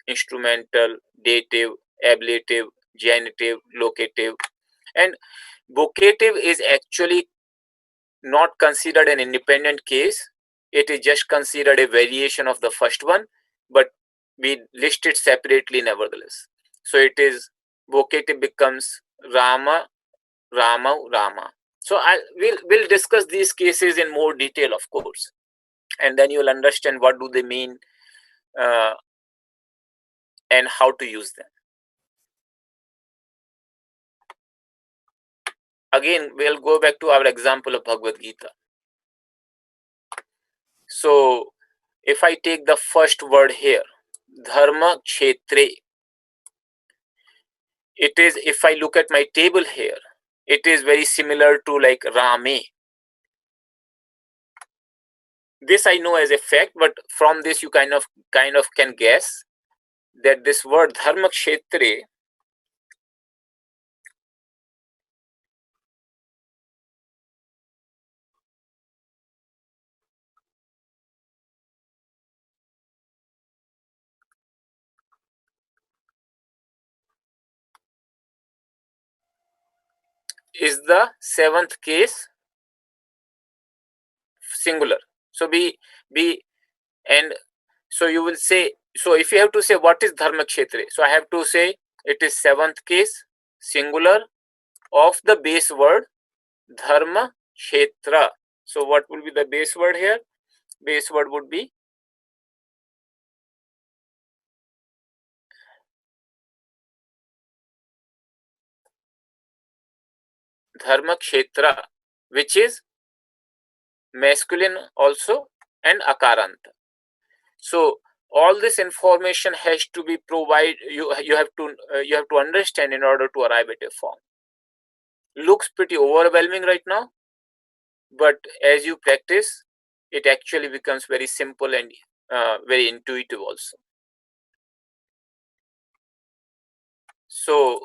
instrumental, dative, ablative, genitive, locative. And vocative is actually not considered an independent case. It is just considered a variation of the first one, but we list it separately nevertheless. So it is, vocative becomes Rama, Rama, Rama. So we'll discuss these cases in more detail, of course, and then you'll understand what do they mean and how to use them. Again, we'll go back to our example of Bhagavad Gita. So if I take the first word here, dharma kshetre, it is, if I look at my table here, it is very similar to like Rame. This I know as a fact, but from this you kind of can guess that this word dharma kshetre is the 7th case singular. So be and so you will say, so if you have to say what is dharma kshetre, so I have to say it is 7th case singular of the base word dharma kshetra. So what will be the base word here? Base word would be dharma kshetra, which is masculine also and akaranta. So all this information has to be provided, you have to understand in order to arrive at a form. Looks pretty overwhelming right now, but as you practice, it actually becomes very simple and very intuitive also. So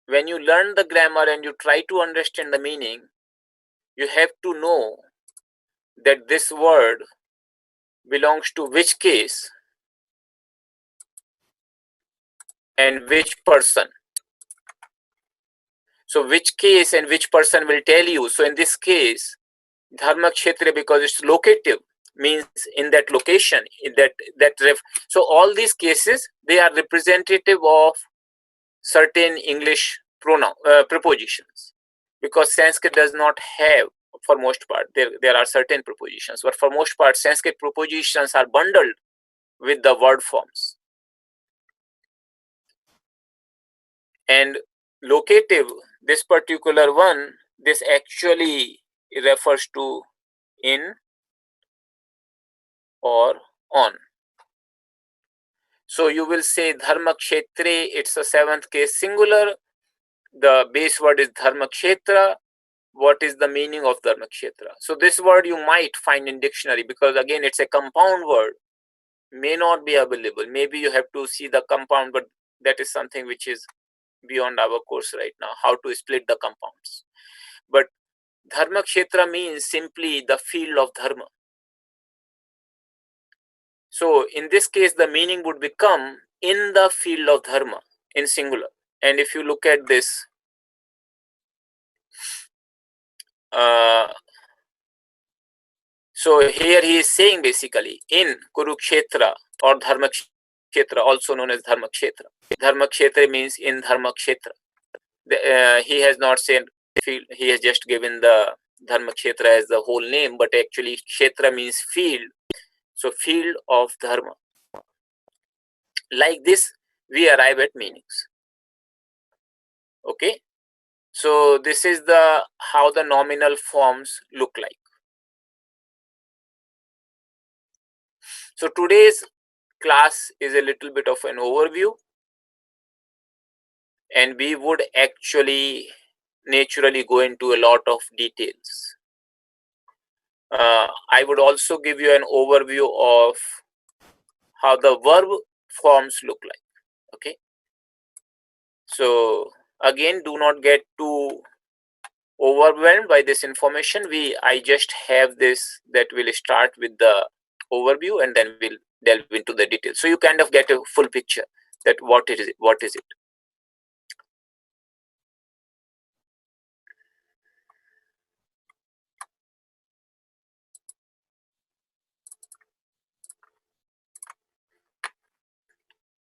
when you learn the grammar and you try to understand the meaning, you have to know that this word belongs to which case and which person. So which case and which person will tell you. So in this case, dharma kshetra, because it's locative, means in that location, in so all these cases, they are representative of certain English prepositions, because Sanskrit does not have, for most part, there are certain prepositions, but for most part Sanskrit prepositions are bundled with the word forms. And locative, this particular one, this actually refers to in or on. So you will say dharma kshetre, it's a 7th case singular, the base word is dharma kshetra. What is the meaning of dharma kshetra? So this word you might find in dictionary, because again it's a compound word, may not be available. Maybe you have to see the compound, but that is something which is beyond our course right now, how to split the compounds. But dharma kshetra means simply the field of dharma. So in this case, the meaning would become in the field of dharma in singular. And if you look at this, so here he is saying basically in Kurukshetra or Dharma Kshetra, also known as Dharma Kshetra. Dharma Kshetra means in Dharma Kshetra. He has not said field, he has just given the Dharma Kshetra as the whole name, but actually Kshetra means field. So field of Dharma. Like this, we arrive at meanings. Okay. So this is the how the nominal forms look like. So today's class is a little bit of an overview, and we would actually naturally go into a lot of details. I would also give you an overview of how the verb forms look like. Okay. So again, do not get too overwhelmed by this information. I just have this that will start with the overview, and then we'll delve into the details. So you kind of get a full picture that what is it.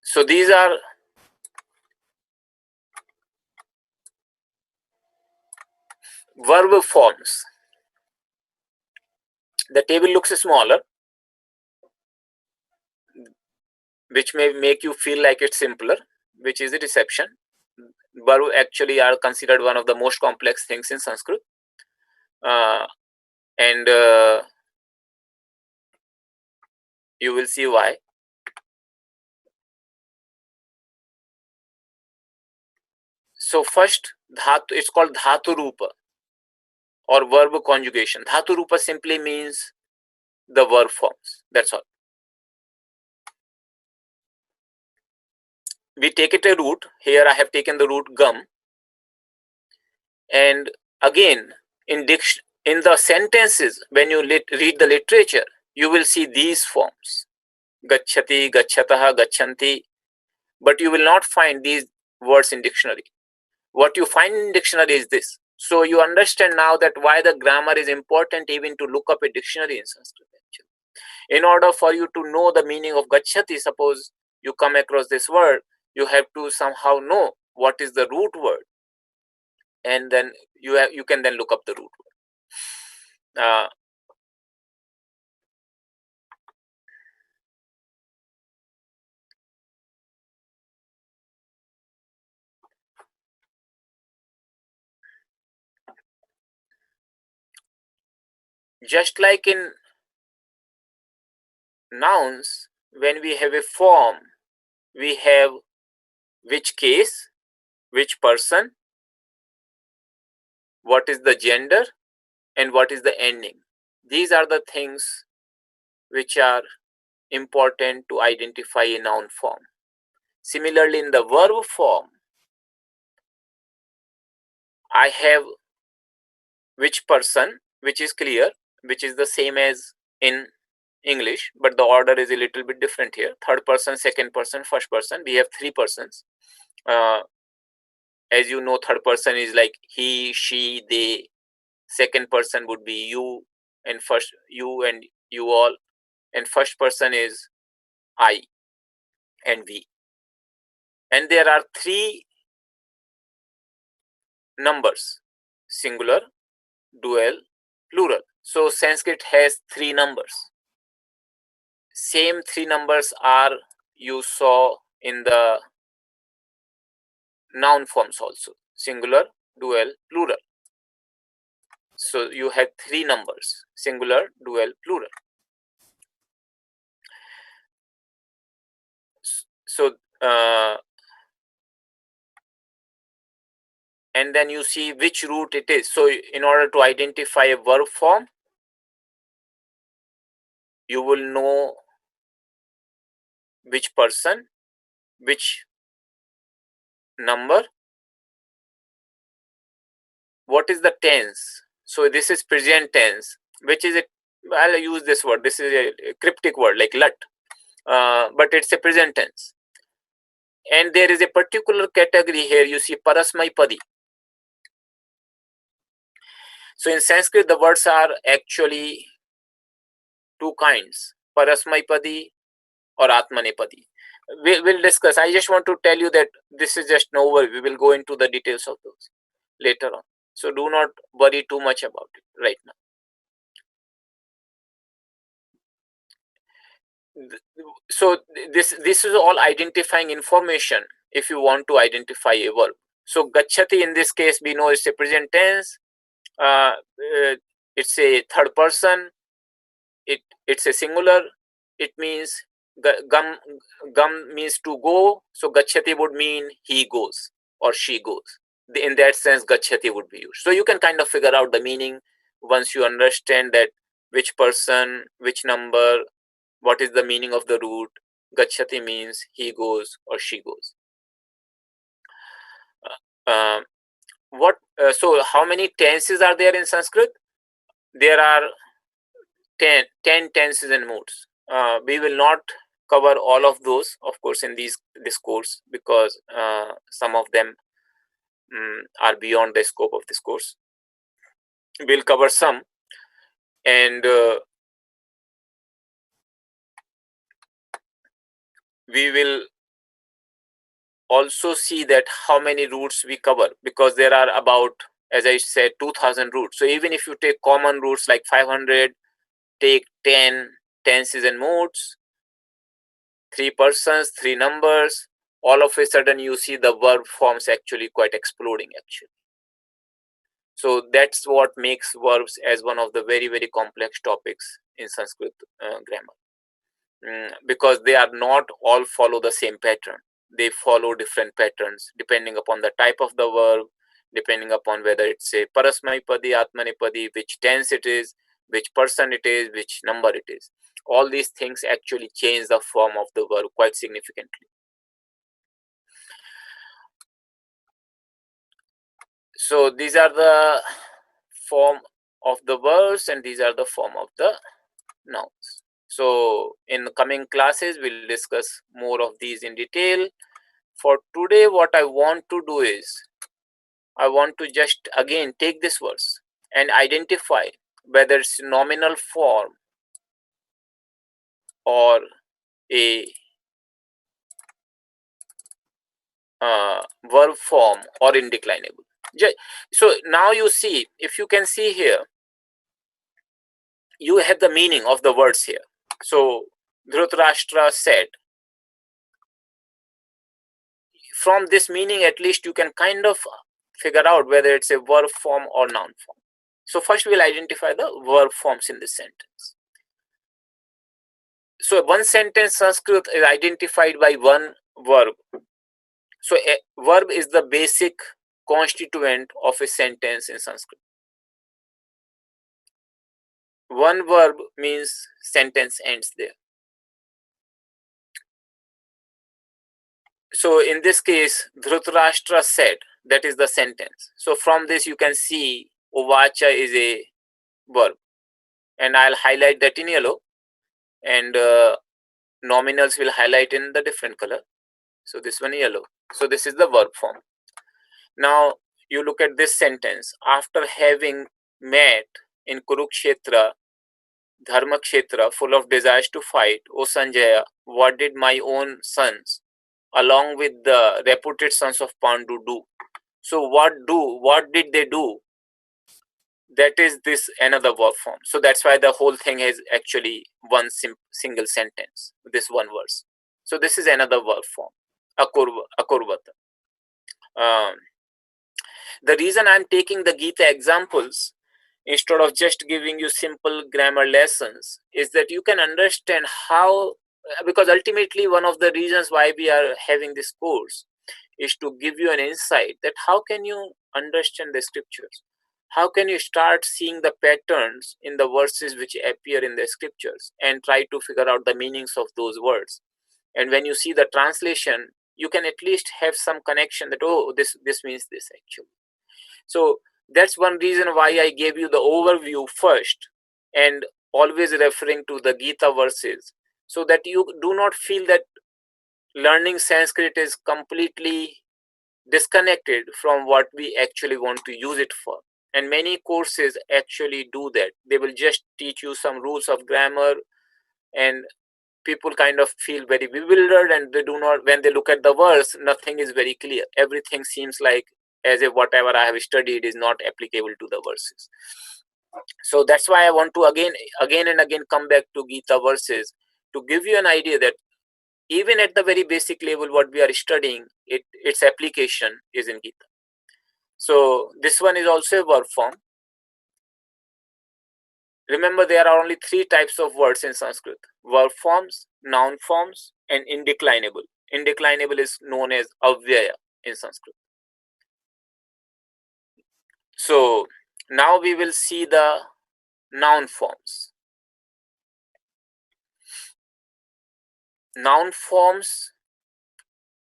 So these are verb forms. The table looks smaller, which may make you feel like it's simpler, which is a deception. Verb actually are considered one of the most complex things in Sanskrit. And you will see why. So first, dhatu, it's called dhatu rupa or verb conjugation. Dhatu rupa simply means the verb forms. That's all. We take it a root. Here I have taken the root gum. And again, in the sentences, when you read the literature, you will see these forms. Gacchati, gacchataha, gacchanti. But you will not find these words in dictionary. What you find in dictionary is this. So you understand now that why the grammar is important even to look up a dictionary in Sanskrit. In order for you to know the meaning of gacchati, suppose you come across this word, you have to somehow know what is the root word, and then you can then look up the root word. Just like in nouns, when we have a form, we have which case, which person, what is the gender, and what is the ending. These are the things which are important to identify a noun form. Similarly, in the verb form, I have which person, which is clear, which is the same as in English, but the order is a little bit different here. Third person, second person, first person. We have three persons. As you know, third person is like he, she, they. Second person would be you, and you all. And first person is I and we. And there are three numbers: singular, dual, plural. So Sanskrit has three numbers. Same three numbers are you saw in the noun forms also: singular, dual, plural. So you have three numbers: singular, dual, plural. So and then you see which root it is. So in order to identify a verb form, you will know which person, which number, what is the tense? So this is present tense, which is I'll use this word. This is a cryptic word like lat, but it's a present tense. And there is a particular category here. You see parasmaipadi. So in Sanskrit, the words are actually two kinds: parasmaipadi or atmanepadi. We'll discuss. I just want to tell you that this is just an overview. We will go into the details of those later on. So do not worry too much about it right now. So this is all identifying information if you want to identify a verb. So gachati in this case we know it's a present tense. It's a third person. It's a singular. It means gam means to go. So gachati would mean he goes or she goes. In that sense, gachati would be used. So you can kind of figure out the meaning once you understand that which person, which number, what is the meaning of the root. Gachati means he goes or she goes. So how many tenses are there in Sanskrit? There are 10 tenses and moods. We will not cover all of those, of course, in this course, because some of them are beyond the scope of this course. We'll cover some, and we will also see that how many roots we cover, because there are about, as I said, 2000 roots. So even if you take common roots like 500, take 10 tenses and moods, 3 persons, 3 numbers, all of a sudden you see the verb forms actually quite exploding actually. So that's what makes verbs as one of the very, very complex topics in Sanskrit grammar, because they are not all follow the same pattern. They follow different patterns depending upon the type of the verb, depending upon whether it's a parasmaipadi, atmanepadi, which tense it is, which person it is, which number it is. All these things actually change the form of the verb quite significantly. So these are the form of the verbs and these are the form of the nouns. So in the coming classes, we'll discuss more of these in detail. For today, what I want to do is, I want to just again take this verse and identify whether it's nominal form or a verb form or indeclinable. So now you see, if you can see here, you have the meaning of the words here. So Dhritarashtra said, from this meaning at least you can kind of figure out whether it's a verb form or noun form. So first we'll identify the verb forms in this sentence. So one sentence Sanskrit is identified by one verb. So a verb is the basic constituent of a sentence in Sanskrit. One verb means sentence ends there. So in this case, Dhritarashtra said, that is the sentence. So from this you can see Uvacha is a verb. And I'll highlight that in yellow. And nominals will highlight in the different color. So this one yellow. So this is the verb form. Now you look at this sentence. After having met in Kurukshetra, Dharmakshetra, full of desires to fight, O Sanjaya, what did my own sons, along with the reputed sons of Pandu, do? So what did they do? That is this another verb form. So that's why the whole thing is actually one single sentence, this one verse. So this is another verb form, akurvata. The reason I'm taking the Gita examples instead of just giving you simple grammar lessons is that you can understand how, because ultimately one of the reasons why we are having this course is to give you an insight that how can you understand the scriptures, how can you start seeing the patterns in the verses which appear in the scriptures and try to figure out the meanings of those words. And when you see the translation, you can at least have some connection that, oh, this means this actually. So That's one reason why I gave you the overview first and always referring to the Gita verses, so that you do not feel that learning Sanskrit is completely disconnected from what we actually want to use it for. And many courses actually do that. They will just teach you some rules of grammar, and people kind of feel very bewildered, and they do not, when they look at the verse, nothing is very clear. Everything seems like as if whatever I have studied is not applicable to the verses. So that's why I want to again and again come back to Gita verses to give you an idea that even at the very basic level, what we are studying, its application is in Gita. So this one is also a verb form. Remember, there are only 3 types of words in Sanskrit: verb forms, noun forms, and indeclinable. Indeclinable is known as avyaya in Sanskrit. So now we will see the noun forms. Noun forms,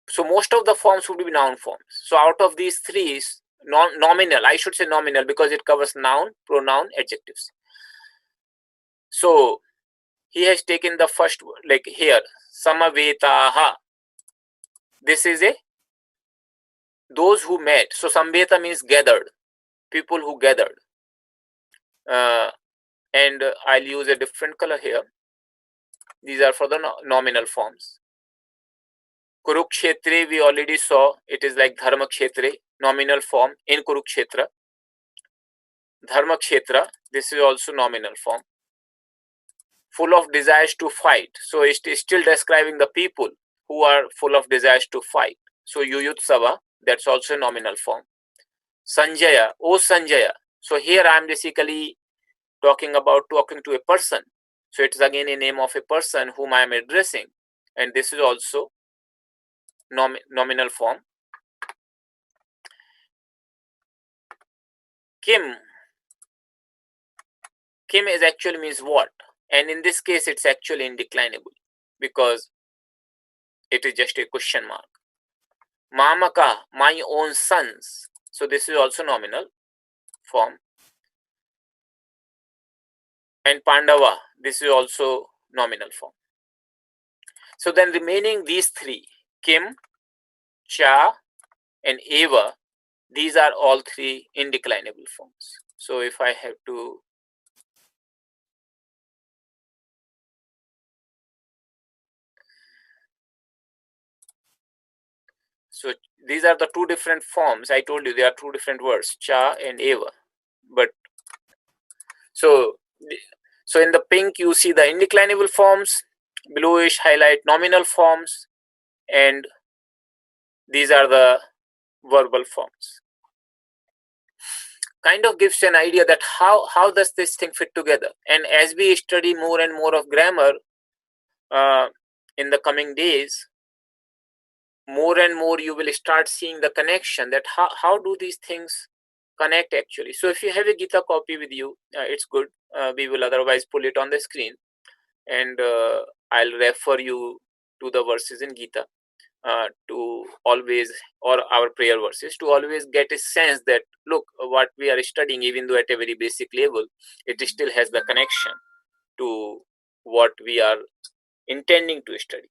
so most of the forms would be noun forms. So out of these 3, nominal, I should say nominal because it covers noun, pronoun, adjectives. So he has taken the first word, like here, samavetaha. This is a those who met. So samveta means gathered, people who gathered. And I'll use a different color here. These are for the nominal forms. Kurukshetre, we already saw, it is like Dharmakshetre, nominal form in Kurukshetra. Dharmakshetra, this is also nominal form. Full of desires to fight. So it is still describing the people who are full of desires to fight. So Yuyutsava, that's also nominal form. Sanjaya, oh Sanjaya. So here I am basically talking to a person. So it's again a name of a person whom I am addressing. And this is also nominal form. Kim. Kim is actually means what? And in this case, it's actually indeclinable because it is just a question mark. Mamaka, my own sons. So this is also nominal form. And Pandava, this is also nominal form. So then remaining these 3, Kim, Cha, and Eva, these are all 3 indeclinable forms. So if I have to so these are the 2 different forms. I told you there are 2 different words, Cha and Eva. But so in the pink you see the indeclinable forms, bluish highlight nominal forms, and these are the verbal forms. Kind of gives an idea that how does this thing fit together. And as we study more and more of grammar in the coming days, more and more you will start seeing the connection, that how do these things connect actually. So if you have a Gita copy with you, it's good. We will otherwise pull it on the screen, and I'll refer you to the verses in Gita to always, or our prayer verses, to always get a sense that look, what we are studying, even though at a very basic level, it still has the connection to what we are intending to study.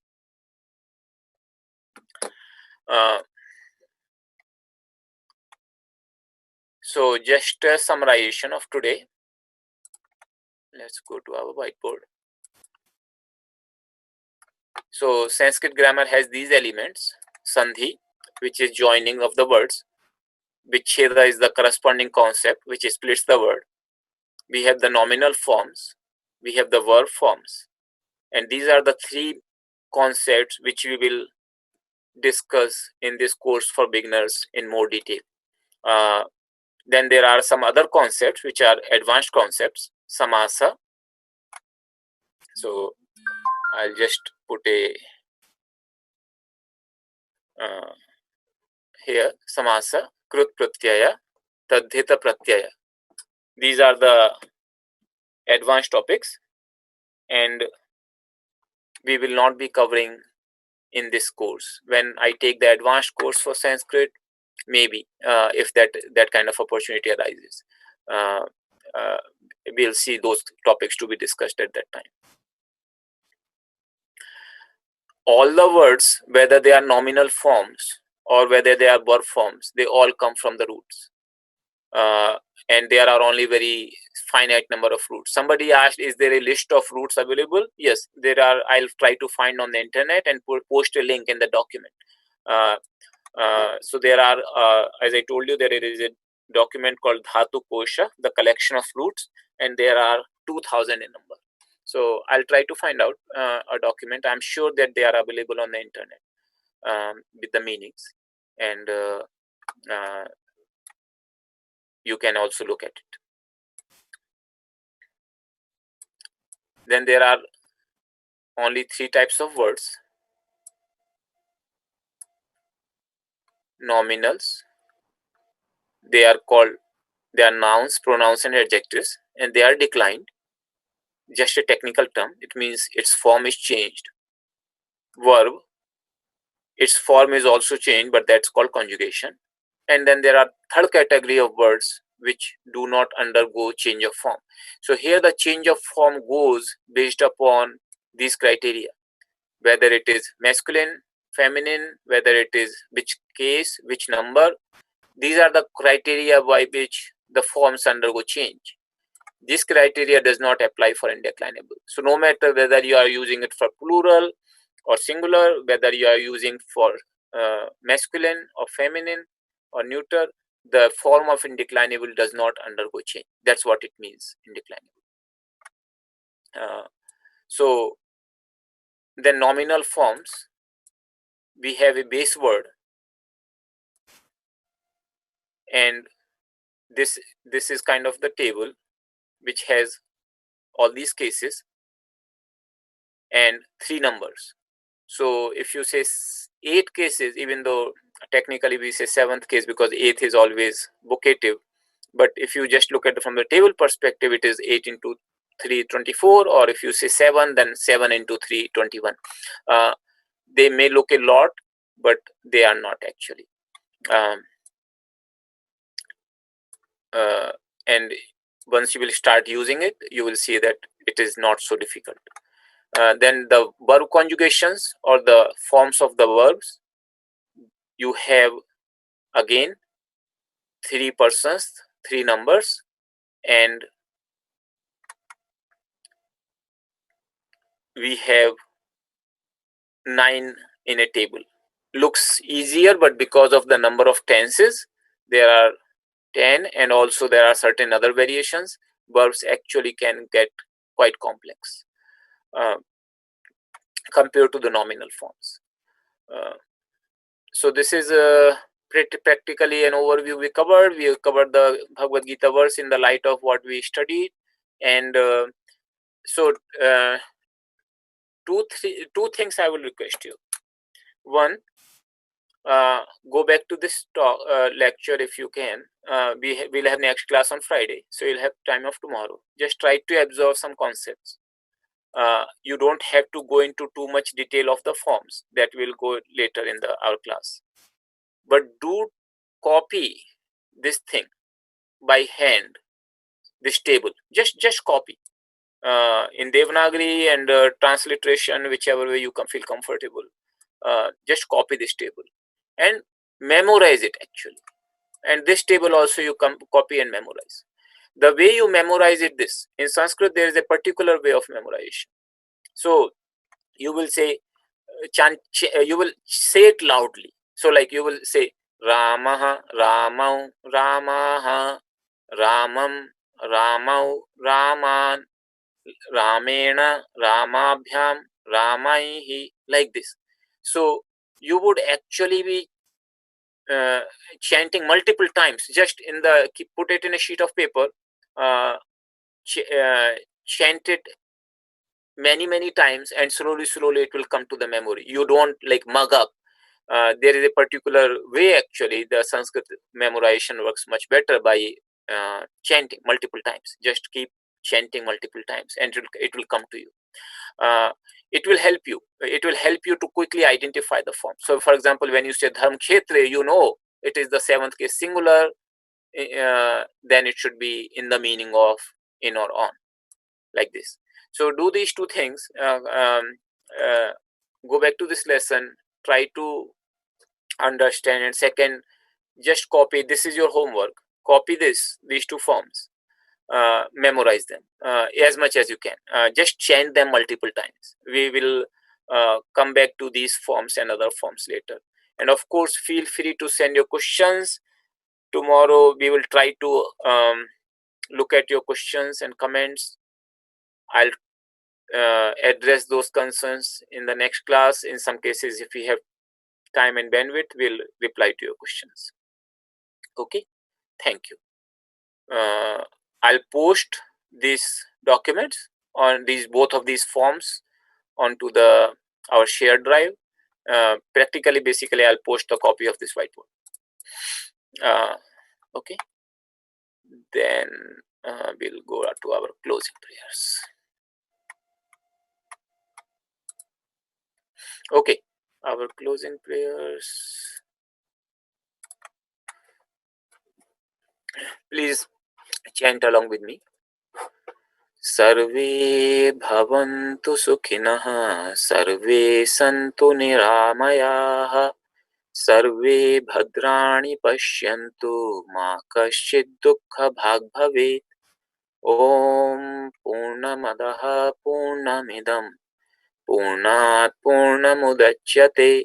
So just a summarization of today. Let's go to our whiteboard. So Sanskrit grammar has these elements: sandhi, which is joining of the words; vicheda is the corresponding concept which splits the word; we have the nominal forms; we have the verb forms. And these are the 3 concepts which we will discuss in this course for beginners in more detail. Then there are some other concepts which are advanced concepts, samasa. So I'll just put a here, samasa, krut pratyaya, tadhita pratyaya. These are the advanced topics, and we will not be covering in this course. When I take the advanced course for Sanskrit, maybe if that kind of opportunity arises. We'll see those topics to be discussed at that time. All the words, whether they are nominal forms or whether they are verb forms, they all come from the roots. And there are only very finite number of roots. Somebody asked, is there a list of roots available? Yes, there are. I'll try to find on the internet and post a link in the document. So there are, as I told you, there is a document called Dhatu Kosha, the collection of roots, and there are 2,000 in number. So I'll try to find out a document. I'm sure that they are available on the internet with the meanings, and you can also look at it. Then there are only 3 types of words: nominals. They are nouns, pronouns, and adjectives, and they are declined. Just a technical term. It means its form is changed. Verb, its form is also changed, but that's called conjugation. And then there are third category of words which do not undergo change of form. So here the change of form goes based upon these criteria, whether it is masculine, feminine, whether it is which case, which number. These are the criteria by which the forms undergo change. This criteria does not apply for indeclinable. So no matter whether you are using it for plural or singular, whether you are using for masculine or feminine or neuter, the form of indeclinable does not undergo change. That's what it means, indeclinable. So the nominal forms, we have a base word, and this is kind of the table which has all these cases and 3 numbers. So if you say 8 cases, even though technically we say 7th case because 8th is always vocative, but if you just look at it from the table perspective, it is 8 into 3, 24, or if you say 7, then 7 into 3, 21. They may look a lot, but they are not actually. And once you will start using it, you will see that it is not so difficult. Then the verb conjugations or the forms of the verbs, you have again 3 persons, 3 numbers, and we have 9 in a table. Looks easier, but because of the number of tenses, there are 10, and also there are certain other variations. Verbs actually can get quite complex compared to the nominal forms. So this is practically an overview we covered. We covered the Bhagavad Gita verse in the light of what we studied, and so two things I will request you. One, go back to this talk, lecture if you can. We'll have next class on Friday, so you'll have time of tomorrow. Just try to absorb some concepts. You don't have to go into too much detail of the forms. That will go later in our class. But do copy this thing by hand, this table. Just copy in Devanagari and transliteration, whichever way you feel comfortable. Just copy this table and memorize it actually. And this table also you copy and memorize. The way you memorize it, this in Sanskrit there is a particular way of memorization. So you will say you will say it loudly. So like you will say Ramaha, Ramau, Ramaha, Ramam, Ramau, Raman, Ramena, Ramabhyam, Ramaihi, like this. So you would actually be chanting multiple times. Just put it in a sheet of paper, chant it many times, and slowly it will come to the memory. You don't like mug up. There is a particular way actually. The Sanskrit memorization works much better by chanting multiple times. Just keep chanting multiple times, and it will come to you. It will help you. It will help you to quickly identify the form. So, for example, when you say Dharm Kshetre, you know it is the seventh case singular, then it should be in the meaning of in or on, like this. So do these two things. Go back to this lesson, try to understand, and second, just copy. This is your homework. Copy these two forms, memorize them as much as you can. Just change them multiple times. We will come back to these forms and other forms later. And of course, feel free to send your questions. Tomorrow we will try to look at your questions and comments. I'll address those concerns in the next class. In some cases, if we have time and bandwidth, we'll reply to your questions. Okay, thank you. I'll post these documents on both of these forms onto our shared drive. Practically, basically, I'll post a copy of this whiteboard. Okay, then we'll go to our closing prayers. Okay, our closing prayers. Please chant along with me. Sarve bhavantu sukhinah, sarve santu niramayah, sarve bhadrani pashyantu, ma kaschid dukkha bhag bhavet. Om Purnamadaha Purnamidam Purnat Purnamudachyate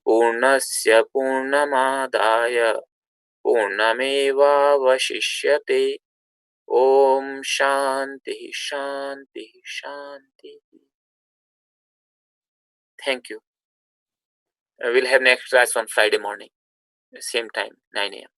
Purnasya Purnamadaya Purnameva Vashishyate. Om Shanti Shanti Shanti. Thank you. We'll have next class on Friday morning, same time, 9 a.m.